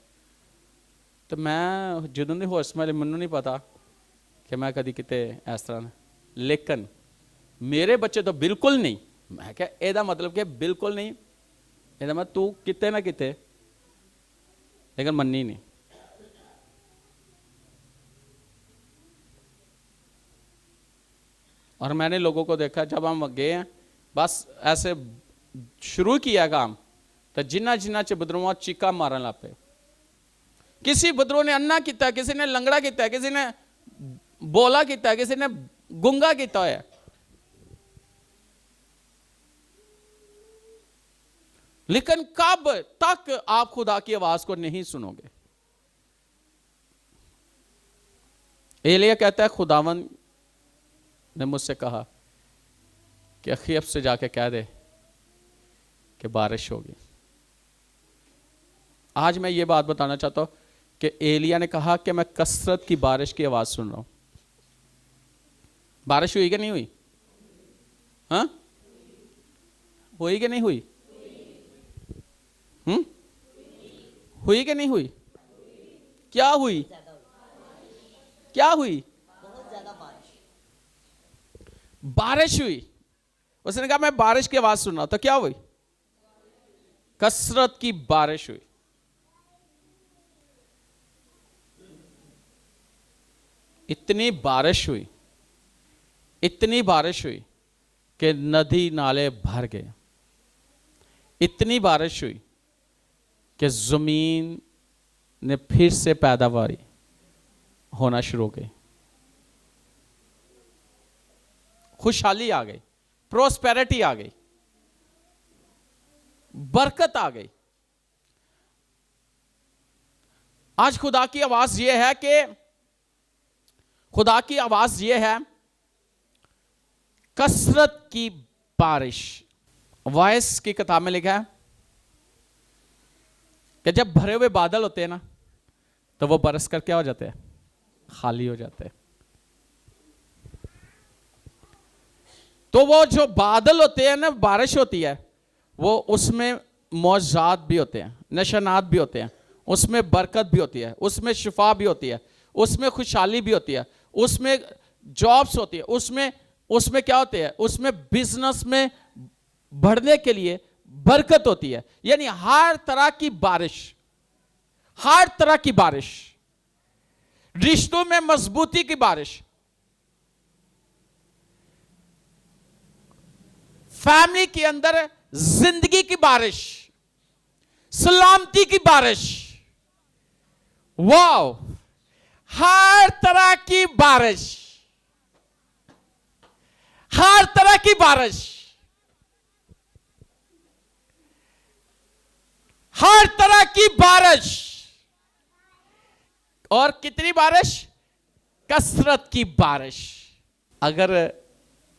तो मैं ਜਦੋਂ ਦੀ ਹੋਸ਼ ਮਿਲੀ ਮੈਨੂੰ नहीं पता कि मैं कभी किते इस तरह, लेकिन मेरे बच्चे तो बिल्कुल नहीं। मैं क्या ਇਹਦਾ मतलब कि बिल्कुल नहीं, ਇਹਦਾ मतलब तू किते ना किते, लेकिन मन्नी नहीं। और मैंने लोगों को देखा, जब हम गए हैं बस ऐसे शुरू किया काम, तो जिन्ना जिन्ना च बदरुआ चीका मारन लग पे। किसी बदरू ने अन्ना किया, किसी ने लंगड़ा किया, किसी ने बोला किया, किसी ने गुंगा किया है। लेकिन कब तक आप खुदा की आवाज को नहीं सुनोगे? एलिया कहता है खुदावन ने मुझसे कहा कि अखीब से जाके कह दे कि बारिश होगी। आज मैं ये बात बताना चाहता हूं कि एलिया ने कहा कि मैं कसरत की बारिश की आवाज सुन रहा हूं। बारिश हुई कि नहीं हुई? हाँ, हुई कि नहीं हुई? हुई कि नहीं हुई? क्या हुई? क्या हुई? बारिश हुई। उसने कहा मैं बारिश की आवाज सुन रहा हूं, तो क्या हुई? कसरत की बारिश हुई। इतनी बारिश हुई, इतनी बारिश हुई कि नदी नाले भर गए। इतनी बारिश हुई कि जमीन ने फिर से पैदावारी होना शुरू हो गई। खुशहाली आ गई, प्रोस्पेरिटी आ गई, बरकत आ गई। आज खुदा की आवाज यह है कि खुदा की आवाज यह है कसरत की बारिश। वॉइस की किताब में लिखा है कि जब भरे हुए बादल होते हैं ना, तो वो बरस कर क्या हो जाते हैं? खाली हो जाते हैं। तो वो जो बादल होते हैं ना, बारिश होती है, वो उसमें मौजाद भी होते हैं, नशानात भी होते हैं, उसमें बरकत भी होती है, उसमें शिफा भी होती है, उसमें खुशहाली भी होती है, उसमें जॉब्स होती है, उसमें क्या होते हैं? उसमें बिजनेस में बढ़ने के लिए बरकत होती है। यानी हर तरह की बारिश, हर तरह की बारिश, रिश्तों में मजबूती की बारिश, फैमिली के अंदर जिंदगी की बारिश, सलामती की बारिश, वाओ, हर तरह की बारिश, हर तरह की बारिश, हर तरह की बारिश। और कितनी बारिश? कसरत की बारिश। अगर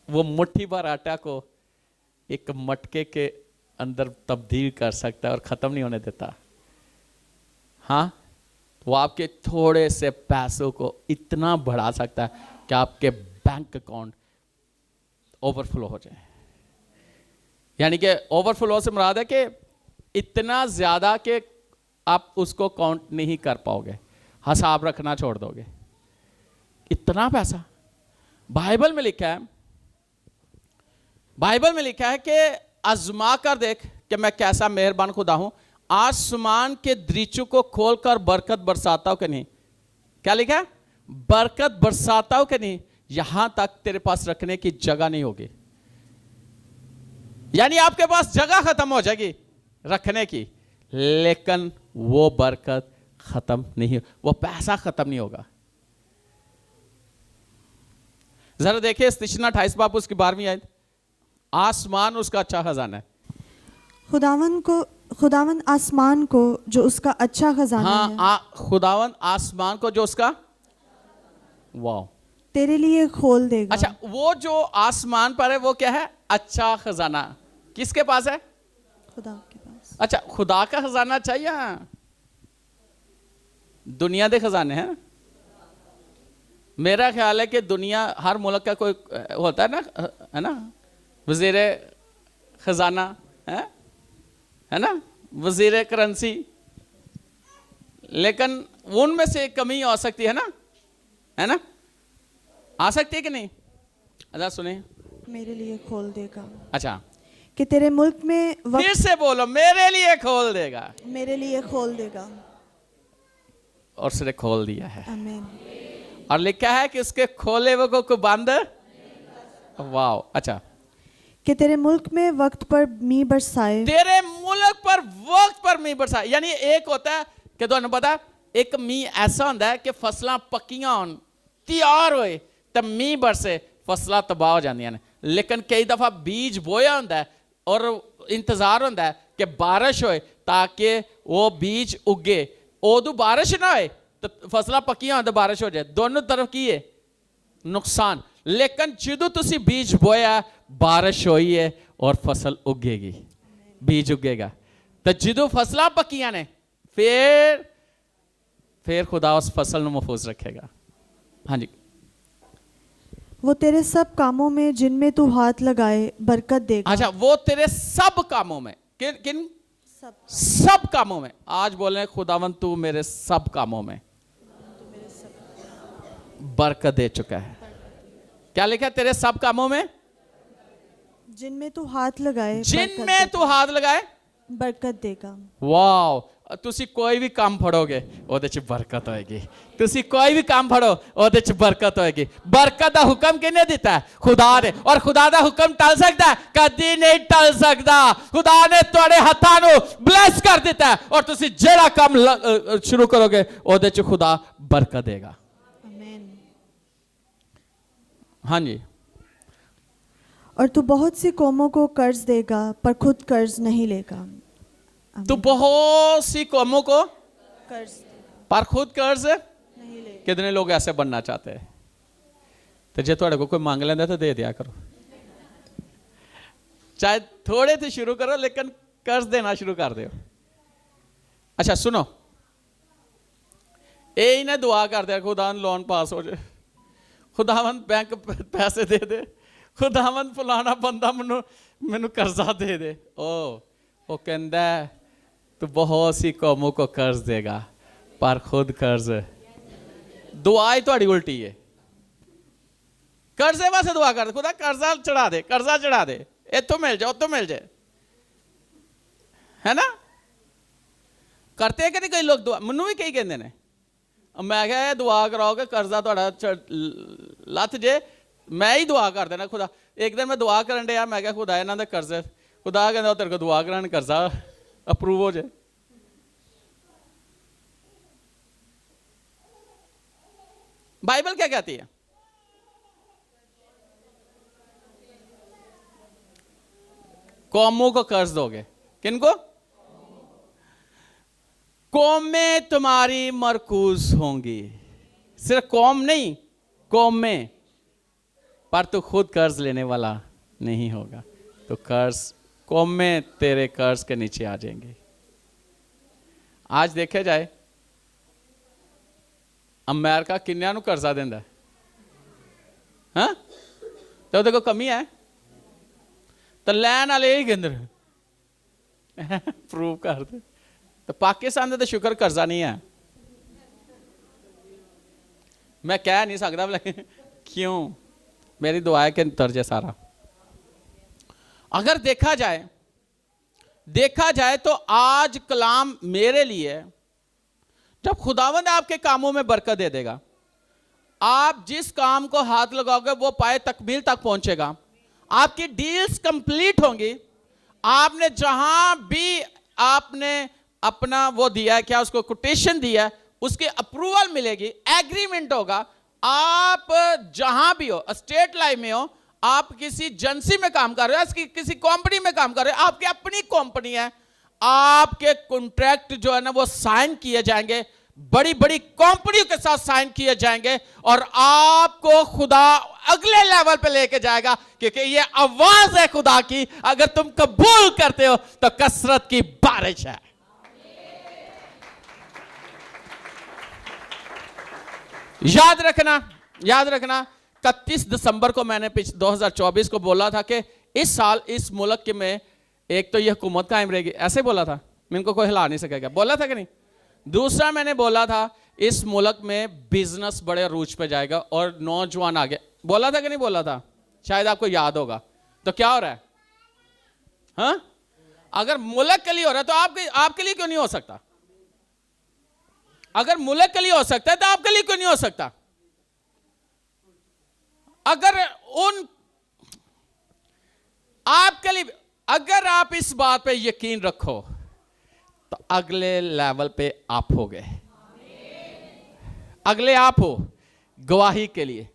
वो मुट्ठी भर आटा को एक मटके के अंदर तब्दील कर सकता है और खत्म नहीं होने देता, हाँ, वो आपके थोड़े से पैसों को इतना बढ़ा सकता है कि आपके बैंक अकाउंट ओवरफ्लो हो जाए। यानी कि ओवरफ्लो से मुराद है कि इतना ज्यादा कि आप उसको काउंट नहीं कर पाओगे, हिसाब रखना छोड़ दोगे, इतना पैसा। बाइबल में लिखा है, बाइबल में लिखा है कि आजमा कर देख कि मैं कैसा मेहरबान खुदा हूं, आसमान के दरीचों को खोलकर बरकत बरसाता हूं कि नहीं। क्या लिखा है? बरकत बरसाता हूं कि नहीं, यहां तक तेरे पास रखने की जगह नहीं होगी। यानी आपके पास जगह खत्म हो जाएगी रखने की, लेकिन वो बरकत खत्म नहीं, वो पैसा खत्म नहीं होगा। जरा देखिए इस्तिशना 28 बाब उसकी 12वीं आयत, आसमान उसका अच्छा खजाना है। खुदावन आसमान को जो उसका अच्छा खजाना है, खुदावन आसमान को जो उसका, वाह, तेरे लिए खोल देगा। अच्छा, वो जो आसमान पर है वो क्या है? अच्छा खजाना। किसके पास है? खुदा के पास। अच्छा, खुदा का खजाना चाहिए। दुनिया के खजाने हैं। मेरा ख्याल है कि दुनिया, हर मुल्क का कोई होता है ना, वजीर खजाना है ना, वजीर करेंसी, लेकिन उनमें से कमी हो सकती है ना, आ सकती है कि नहीं? अच्छा सुने, मेरे लिए खोल देगा। अच्छा, कि तेरे मुल्क में फिर से बोलो, मेरे लिए खोल देगा। मेरे लिए खोल देगा। और उसने खोल दिया है। आमीन। और लिखा है कि उसके खोले वो को बंद, वाह। अच्छा, कि तेरे मुल्क में वक्त पर मींह बरसाए। तेरे मुल्क पर वक्त पर मींह बरसाए। यानी एक होता है कि तुहानू पता, एक मींह ऐसा होता है कि फसलां पक्कियां होन, तैयार होए, तो मींह बरसे, फसलां तबाह हो जांदियां ने। लेकिन कई दफा बीज बोया होता है और इंतजार होता है कि बारिश होए ताकि वो बीज उगे। उदू बारिश ना होए तो फसलां पक्कियां हो तो बारिश हो जाए, दोनों तरफ की है नुकसान। लेकिन जदों तुसी बीज बोया, बारिश हुई है और फसल उगेगी, बीज उगेगा। तो जदों फसलां पक्कियां ने, फिर खुदा उस फसल को महफूज रखेगा। हाँ जी। वो तेरे सब कामों में जिनमें तू हाथ लगाए बरकत देगा। अच्छा, वो तेरे सब कामों में, किन सब कामों में। आज बोले खुदावन तू मेरे सब कामों में बरकत दे चुका है। क्या लिखा है? तेरे सब कामों में जिनमें तू हाथ लगाए, जिनमें तू हाथ लगाए बरकत देगा। वाह, तुसी कोई भी काम फड़ोगे ਉਹਦੇ ਚ बरकत होएगी। तुसी कोई भी काम फड़ो ਉਹਦੇ ਚ बरकत होएगी। बरकत का हुक्म किने दिता है? खुदा ने। और खुदा का हुक्म टल सकता है? कदी नहीं टल सकता। खुदा ने तुहाडे हत्थां नूं ब्लेस कर दिता है और तुसी जेड़ा काम शुरू करोगे ਉਹਦੇ ਚ खुदा बरकत देगा। आमीन। हाँ जी। और तू बहुत सी कौमों को कर्ज देगा पर खुद कर्ज नहीं लेगा। तू बहुत सी कौमों को कर्ज पर खुद कर्ज नहीं लेगा। कितने लोग ऐसे बनना चाहते हैं? तो जे थोड़े को कोई मांग लेंदा तो दे दिया करो, चाहे थोड़े से शुरू करो लेकिन कर्ज देना शुरू कर दो। अच्छा सुनो, यही ने दुआ कर दिया खुदावन लोन पास हो जाए, खुदावन बैंक पैसे दे दे, खुदावन फलाना बंदा मैनू कर्जा दे दे। वो कहता तू बहुत सी कौमों को कर्ज देगा पर खुद कर्ज। दुआ ही थोड़ी उल्टी है। कर्जे वास्ते दुआ कर, खुदा कर्जा चढ़ा दे, कर्जा चढ़ा दे, इतों मिल जाए उतों मिल जाए, है ना? करते हैं कि नहीं कई लोग दुआ? मैनू भी कई कहते हैं, मैं क्या दुआ कराओगे कर्जा थोड़ा लथ जे, मैं ही दुआ कर देना खुदा। एक दिन मैं दुआ करन दिया, मैं क्या खुदा इन्हों का कर्ज, खुदा कहता तेरे को दुआ कराने कर्जा अप्रूव हो जाए। बाइबल क्या कहती है? कौमों को कर्ज दोगे। किनको? कौमें तुम्हारी मरकूज होंगी। सिर्फ कौम नहीं, कौमें। पर तू खुद कर्ज लेने वाला नहीं होगा, तो कर्ज कौमें तेरे कर्ज के नीचे आ जाएंगे। आज देखा जाए अमेरिका किन्नियां नूं कर्जा देंदा है, हाँ? तो देखो कमी है तो लैन वाले ही गिंदर प्रूव कर दे। तो पाकिस्तान का तो शुक्र कर्जा नहीं है। मैं कह नहीं सकता लेकिन क्यों, मेरी दुआ है कि तर्ज है सारा। अगर देखा जाए तो आज कलाम मेरे लिए, जब खुदावंद आपके कामों में बरकत दे देगा, आप जिस काम को हाथ लगाओगे वो पाए तकमील तक पहुंचेगा, आपकी डील्स कंप्लीट होंगी। आपने जहां भी आपने अपना वो दिया है, क्या उसको कोटेशन दिया है, उसकी अप्रूवल मिलेगी, एग्रीमेंट होगा। आप जहां भी हो, स्टेट लाइन में हो, आप किसी एजेंसी में काम कर रहे हो, किसी कंपनी में काम कर रहे हो, आपकी अपनी कंपनी है, आपके कॉन्ट्रैक्ट जो है ना वो साइन किए जाएंगे, बड़ी बड़ी कंपनियों के साथ साइन किए जाएंगे, और आपको खुदा अगले लेवल पे लेके जाएगा, क्योंकि ये आवाज है खुदा की। अगर तुम कबूल करते हो तो कसरत की बारिश है। याद रखना 31 दिसंबर को मैंने 2024 को बोला था कि इस साल इस मुल्क में एक तो यह हुकूमत कायम रहेगी, ऐसे बोला था, इनको कोई हिला नहीं सकेगा, बोला था कि नहीं? दूसरा मैंने बोला था इस मुल्क में बिजनेस बड़े रूज पे जाएगा और नौजवान आगे, बोला था कि नहीं बोला था? शायद आपको याद होगा। तो क्या हो रहा है? हाँ, अगर मुल्क के लिए हो रहा है तो आपके लिए क्यों नहीं हो सकता? अगर मुल्क के लिए हो सकता है तो आपके लिए क्यों नहीं हो सकता? अगर आपके लिए, अगर आप इस बात पे यकीन रखो तो अगले लेवल पे आप हो गए। अगले आप हो गवाही के लिए,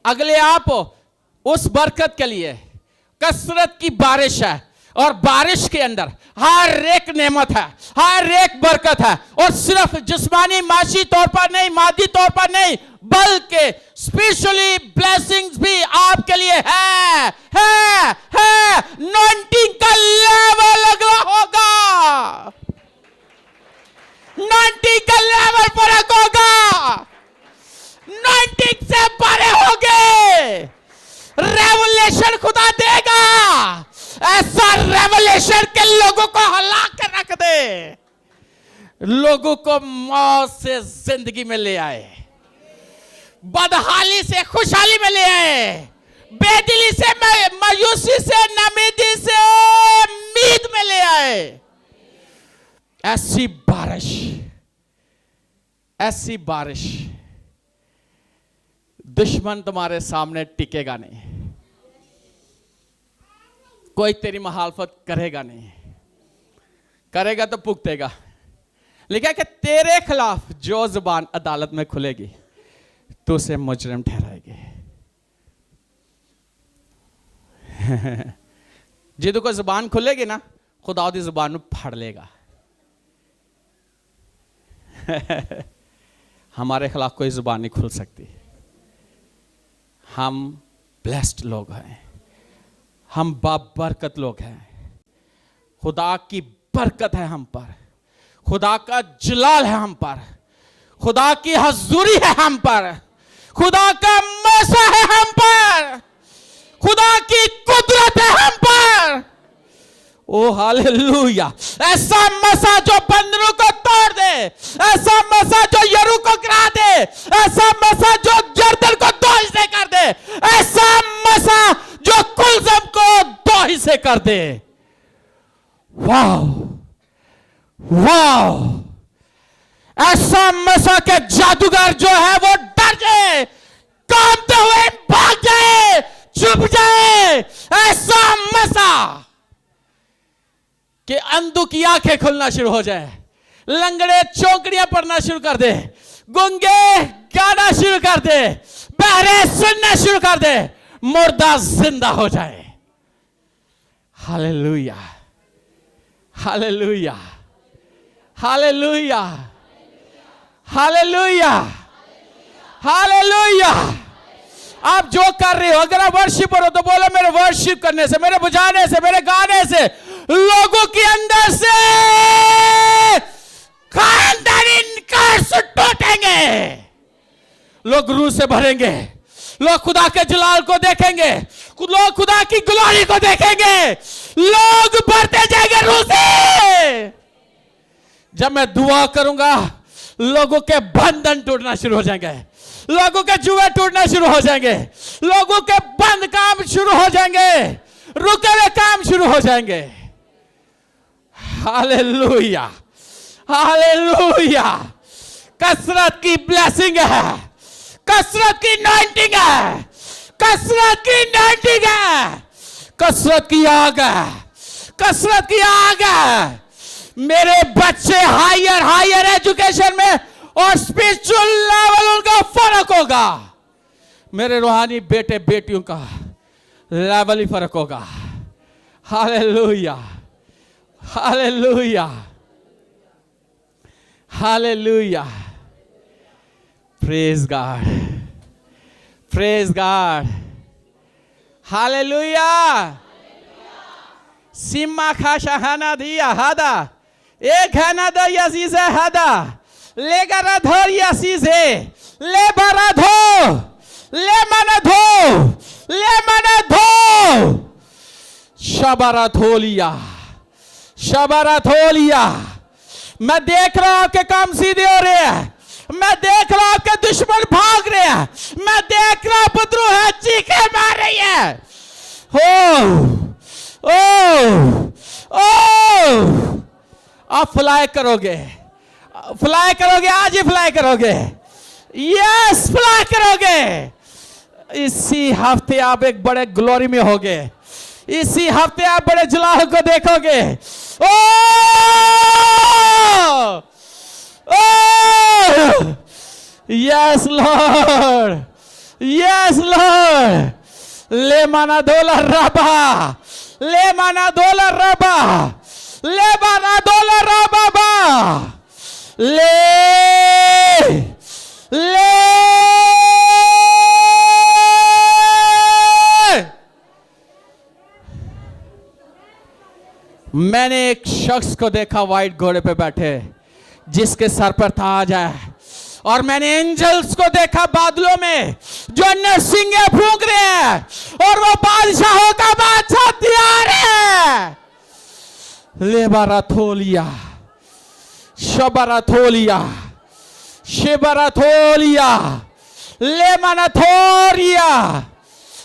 अगले आप हो उस बरकत के लिए। कसरत की बारिश है, और बारिश के अंदर हर एक नेमत है, हर एक बरकत है, और सिर्फ जिस्मानी माशी तौर पर नहीं, मादी तौर पर नहीं, बल्कि स्पिरिचुअली ब्लेसिंग्स भी आपके लिए है। नॉइंटिंग का लेवल अगला होगा, नॉइंटिंग का लेवल फर्क होगा, नॉइंटिंग से परे होगे। रेवलेशन खुदा देगा, ऐसा रेवलेशन के लोगों को हिला के रख दे, लोगों को मौत से जिंदगी में ले आए, बदहाली से खुशहाली में ले आए, बेदिली से मायूसी से नामीदी से उम्मीद में ले आए। ऐसी बारिश दुश्मन तुम्हारे सामने टिकेगा नहीं, कोई तेरी मुखालफत करेगा नहीं, करेगा तो भुगतेगा। लिखा कि तेरे खिलाफ जो जुबान अदालत में खुलेगी तो उसे मुजरिम ठहराएगी। जिदों को जुबान खुलेगी ना, खुदा दी जुबान फाड़ लेगा। हमारे खिलाफ कोई जुबान नहीं खुल सकती। हम ब्लेस्ड लोग हैं, हम बाबरकत लोग हैं, खुदा की बरकत है हम पर, खुदा का जलाल है हम पर, खुदा की हजूरी है हम पर, खुदा का मसा है हम पर, खुदा की कुदरत है हम पर। ओ हालेलुया! ऐसा मसा जो बंदरों को तोड़ दे, ऐसा मसा जो यरू को गिरा दे, ऐसा मसा जो जर्दन को दो हिस्से कर दे, ऐसा मसा जो कुलजम को दो हिस्से कर दे। वाह वाह! ऐसा मसा के जादूगर जो है वो डर जाए, कांपते हुए भाग जाए, चुप जाए। ऐसा मसा कि अंधों की आंखें खुलना शुरू हो जाए, लंगड़े चौकड़ियां पड़ना शुरू कर दे, गूंगे गाना शुरू कर दे, बहरे सुनना शुरू कर दे, मुर्दा जिंदा हो जाए। Hallelujah, hallelujah, hallelujah, hallelujah, hallelujah. आप जो कर रहे हो, अगर आप वर्शिपर हो तो बोलो मेरे वर्शिप करने से, मेरे बुझाने से, मेरे गाने से लोगों के अंदर से खानदानी कर्स टूटेंगे, लोग रूह से भरेंगे, लोग खुदा के जलाल को देखेंगे, लोग खुदा की ग्लोरी को देखेंगे, लोग भरते जाएंगे रूह से। जब मैं दुआ करूंगा लोगों के बंधन टूटना शुरू हो जाएंगे, लोगों के जुए टूटना शुरू हो जाएंगे, लोगों के बंद काम शुरू हो जाएंगे, रुके हुए काम शुरू हो जाएंगे। Hallelujah, hallelujah. कसरत की ब्लेसिंग है, कसरत की अनॉइंटिंग है, कसरत की अनॉइंटिंग है, कसरत की आग है, कसरत की आग है। मेरे बच्चे हायर एजुकेशन में और स्पिरिचुअल लेवल उनका फर्क होगा, मेरे रूहानी बेटे बेटियों का लेवल ही फर्क होगा। Hallelujah, hallelujah, hallelujah. Praise God, praise God, hallelujah. सिम्मा खाशाहाना दिया हादा एक है ना दो यसीसे हादा लेकर धोर यसीसे ले बरा धो ले मना धो ले मना धो शबारा धोलिया, शबारा धोलिया। मैं देख रहा हूं आपके काम सीधे हो रहे हैं, मैं देख रहा हूं आपके दुश्मन भाग रहे हैं, मैं देख रहा हूं पत्रू है चीखे मार रही है। ओ आप फ्लाई करोगे, फ्लाई करोगे, आज ही फ्लाई करोगे, यस फ्लाई करोगे। इसी हफ्ते आप एक बड़े ग्लोरी में होगे, इसी हफ्ते आप बड़े जलाल को देखोगे। ओ यस लॉर्ड, यस लॉर्ड। ले माना डोला रबा, ले माना डोला रबा, ले माना डोला रबा बा, ले ले। मैंने एक शख्स को देखा व्हाइट घोड़े पे बैठे जिसके सर पर ताज है, और मैंने एंजल्स को देखा बादलों में जो नरसिंगे फूंक रहे हैं, और वो बादशाहों का बादशाह तैयार है। लेबाराथोलिया, शबाराथोलिया, शिबाराथोलिया, लेमानाथोरिया,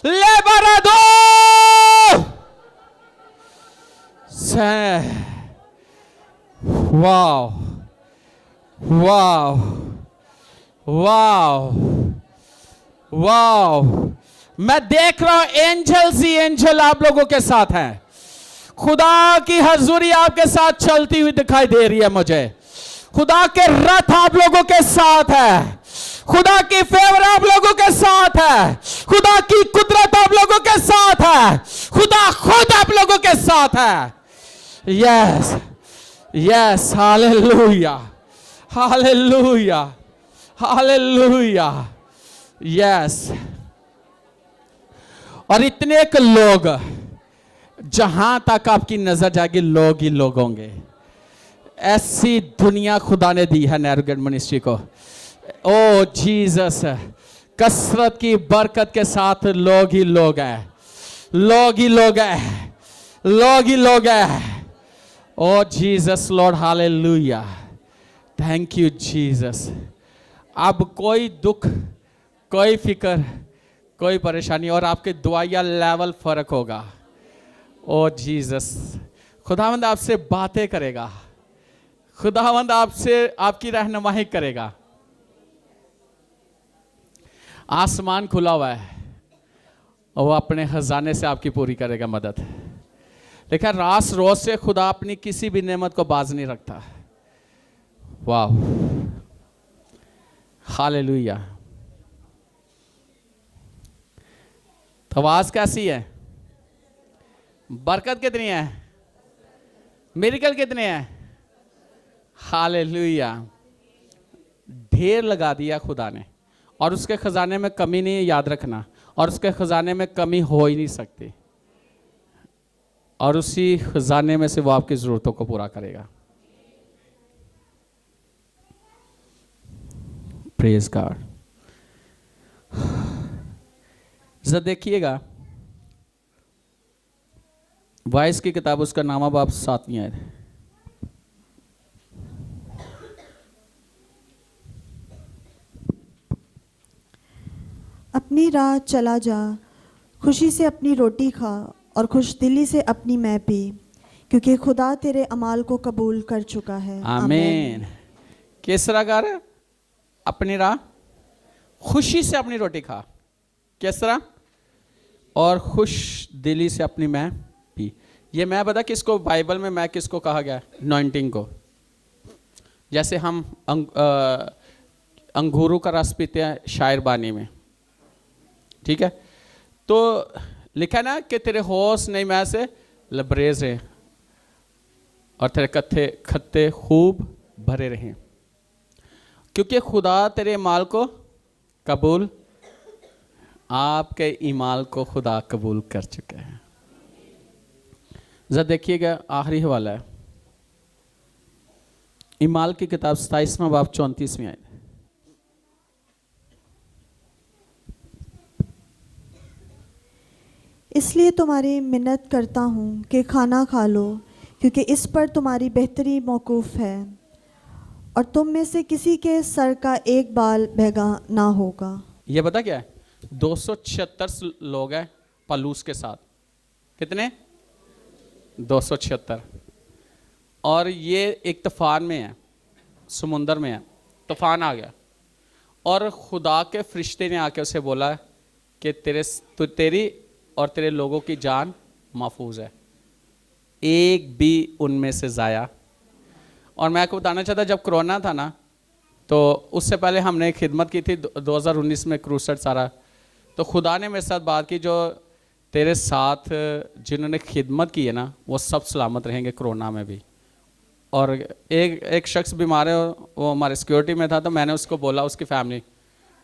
लेबारादो से। वाव, वाव, वाव, वाव। मैं देख रहा हूं एंजल्स ही एंजल आप लोगों के साथ हैं। खुदा की हजूरी आपके साथ चलती हुई दिखाई दे रही है मुझे। खुदा के रथ आप लोगों के साथ है, खुदा की फेवर आप लोगों के साथ है, खुदा की कुदरत आप लोगों के साथ है, खुदा खुद आप लोगों के साथ है। Yes, yes, hallelujah, hallelujah, hallelujah, yes. और इतने के लोग, जहां तक आपकी नजर जाएगी लोग ही लोग होंगे। ऐसी दुनिया खुदा ने दी है नैरोगेट मिनिस्ट्री को। ओ जीसस, कसरत की बरकत के साथ लोग ही लोग हैं, लोग ही लोग हैं, लोग ही लोग हैं। Oh Jesus Lord, hallelujah, thank you Jesus. अब कोई दुख, कोई फिक्र, कोई परेशानी, और आपके दुआया लेवल फर्क होगा। ओ जीसस, खुदावंद आपसे बातें करेगा, खुदावंद आपसे आपकी रहनुमाई करेगा। आसमान खुला हुआ है और वो अपने खजाने से आपकी पूरी करेगा मदद। लेकिन रास रोज से खुदा अपनी किसी भी नेमत को बाज नहीं रखता। वाह, हालेलुया। तो आवाज कैसी है? बरकत कितनी है? मिरेकल कितने हैं? हालेलुया। ढेर लगा दिया खुदा ने, और उसके खजाने में कमी नहीं है, याद रखना। और उसके खजाने में कमी हो ही नहीं सकती, और उसी खजाने में से वो आपकी जरूरतों को पूरा करेगा। Praise God. जरा देखिएगा, वाइस की किताब, उसका नामा बाप 7वीं आयत। अपनी राह चला जा, खुशी से अपनी रोटी खा और खुश दिली से अपनी मैं पी, क्योंकि खुदा तेरे अमाल को कबूल कर चुका है। आमीन। किस तरह कर? अपनी राह खुशी से अपनी रोटी खा। किस तरह? और खुश दिली से अपनी मैं पी। ये मैं बता किसको, बाइबल में मैं किसको कहा गया? अनॉइंटिंग को। जैसे हम अंगूरों का रस पीते हैं शायर बानी में, ठीक है? तो लिखा ना कि तेरे होश नहीं मैं से लबरेज हैं, और तेरे कत्थे खत्ते खूब भरे रहें, क्योंकि खुदा तेरे माल को कबूल, आपके ईमाल को खुदा कबूल कर चुके हैं। जरा देखिएगा, आखिरी हवाला है ईमाल की किताब 27वां बाब 34वीं आयत। इसलिए तुम्हारी मिन्नत करता हूँ कि खाना खा लो, क्योंकि इस पर तुम्हारी बेहतरी मौकूफ़ है, और तुम में से किसी के सर का एक बाल भैगा ना होगा। ये बता क्या है? 276 लोग हैं पलूस के साथ। कितने? 276। और ये एक तूफान में है, समुंदर में है, तूफान आ गया, और खुदा के फरिश्ते ने आके उसे बोला कि तेरी और तेरे लोगों की जान महफूज है, एक भी उनमें से ज़ाया। और मैं आपको बताना चाहता, जब कोरोना था ना, तो उससे पहले हमने खिदमत की थी 2019 में क्रूसेड सारा। तो खुदा ने मेरे साथ बात की, जो तेरे साथ जिन्होंने खिदमत की है ना, वो सब सलामत रहेंगे कोरोना में भी। और एक शख्स बीमार है, वो हमारे सिक्योरिटी में था, तो मैंने उसको बोला, उसकी फैमिली,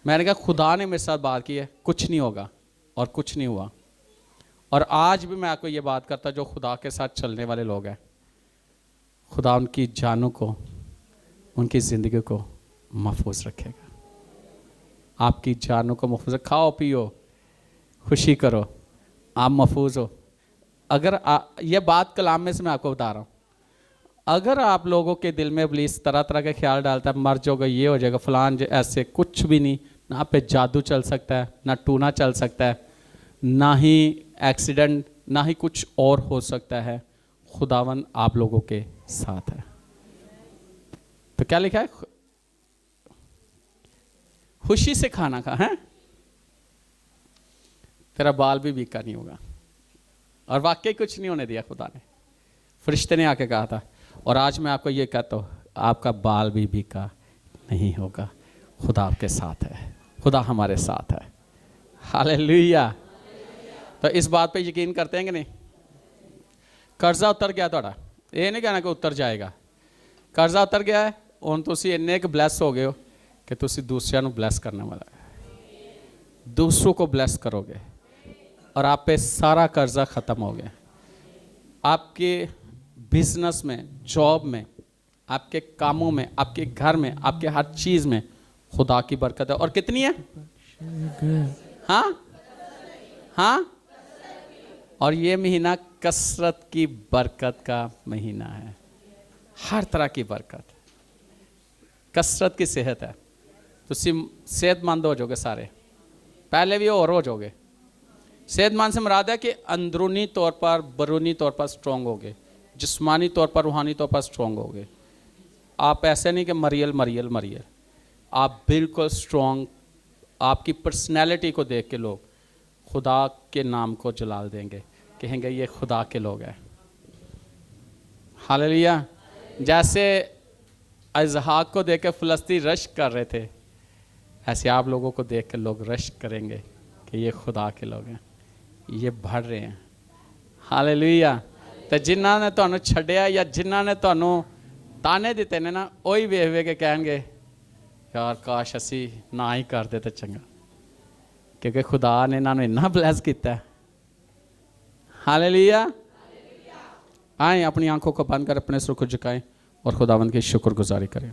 मैंने कहा खुदा ने मेरे साथ बात की है, कुछ नहीं होगा, और कुछ नहीं हुआ। और आज भी मैं आपको ये बात करता, जो खुदा के साथ चलने वाले लोग हैं, खुदा उनकी जानों को, उनकी ज़िंदगी को महफूज रखेगा। आपकी जानों को महफूज, खाओ पियो खुशी करो, आप महफूज हो। अगर ये बात कलाम में से मैं आपको बता रहा हूँ, अगर आप लोगों के दिल में इब्लीस तरह तरह के ख्याल डालता है, मर जाओगे, ये हो जाएगा, फलान, ऐसे कुछ भी नहीं, ना आप पे जादू चल सकता है, ना टूना चल सकता है, ना ही एक्सीडेंट, ना ही कुछ और हो सकता है। खुदावन आप लोगों के साथ है। तो क्या लिखा है? खुशी से खाना खा, है तेरा बाल भी बीका नहीं होगा। और वाकई कुछ नहीं होने दिया खुदा ने। फरिश्ते ने आके कहा था, और आज मैं आपको ये कहता हूँ, आपका बाल भी बीका नहीं होगा। खुदा आपके साथ है, खुदा हमारे साथ है। हालेलुया। तो इस बात पे यकीन करते हैं कि नहीं? कर्जा उतर गया थोड़ा, ये नहीं कहना कि उतर जाएगा। कर्जा उतर गया है, ਹੁਣ ਤੁਸੀਂ ਇੰਨੇ ਕੁ ब्लैस हो गए हो कि ਤੁਸੀਂ दूसरों ਨੂੰ ब्लैस करने वाला है, दूसरों को ब्लैस करोगे, और आप पे सारा कर्जा ख़त्म हो गया। आपके बिजनेस में, जॉब में, आपके कामों में, आपके घर में, आपके हर चीज़ में खुदा की बरकत है। और कितनी है? हाँ हाँ। और ये महीना कसरत की बरकत का महीना है। हर तरह की बरकत, कसरत की सेहत है। तो सेहतमंद हो जाओगे सारे, पहले भी और हो जाओगे। सेहतमंद से मुराद है कि अंदरूनी तौर पर, बरूनी तौर पर स्ट्रॉन्ग होगे, जिस्मानी तौर पर, रूहानी तौर पर स्ट्रॉन्ग होगे। आप ऐसे नहीं कि मरियल, आप बिल्कुल स्ट्रॉन्ग। आपकी पर्सनैलिटी को देख के लोग खुदा के नाम को जलाल देंगे, कहेंगे ये खुदा के लोग हैं। हालेलुया। जैसे इसहाक को देख के फ़लस्तीनी रश कर रहे थे ऐसे आप लोगों को देख कर लोग रश करेंगे कि ये खुदा के लोग हैं, ये बढ़ रहे हैं। हालेलुया। तो जिन्हों ने तुहानू छड्डिया या जिन्हों ने तुहानू ताने दिते ने ना, वही वेख वेख के कहेंगे यार काश असी ना ही करते तो चंगा, क्योंकि खुदा ने इन्होंने इन्ना ब्लैस किया। हालेलुया। आए अपनी आंखों को बंद कर अपने सिर को झुकाएं और खुदावंद की शुक्रगुजारी करें।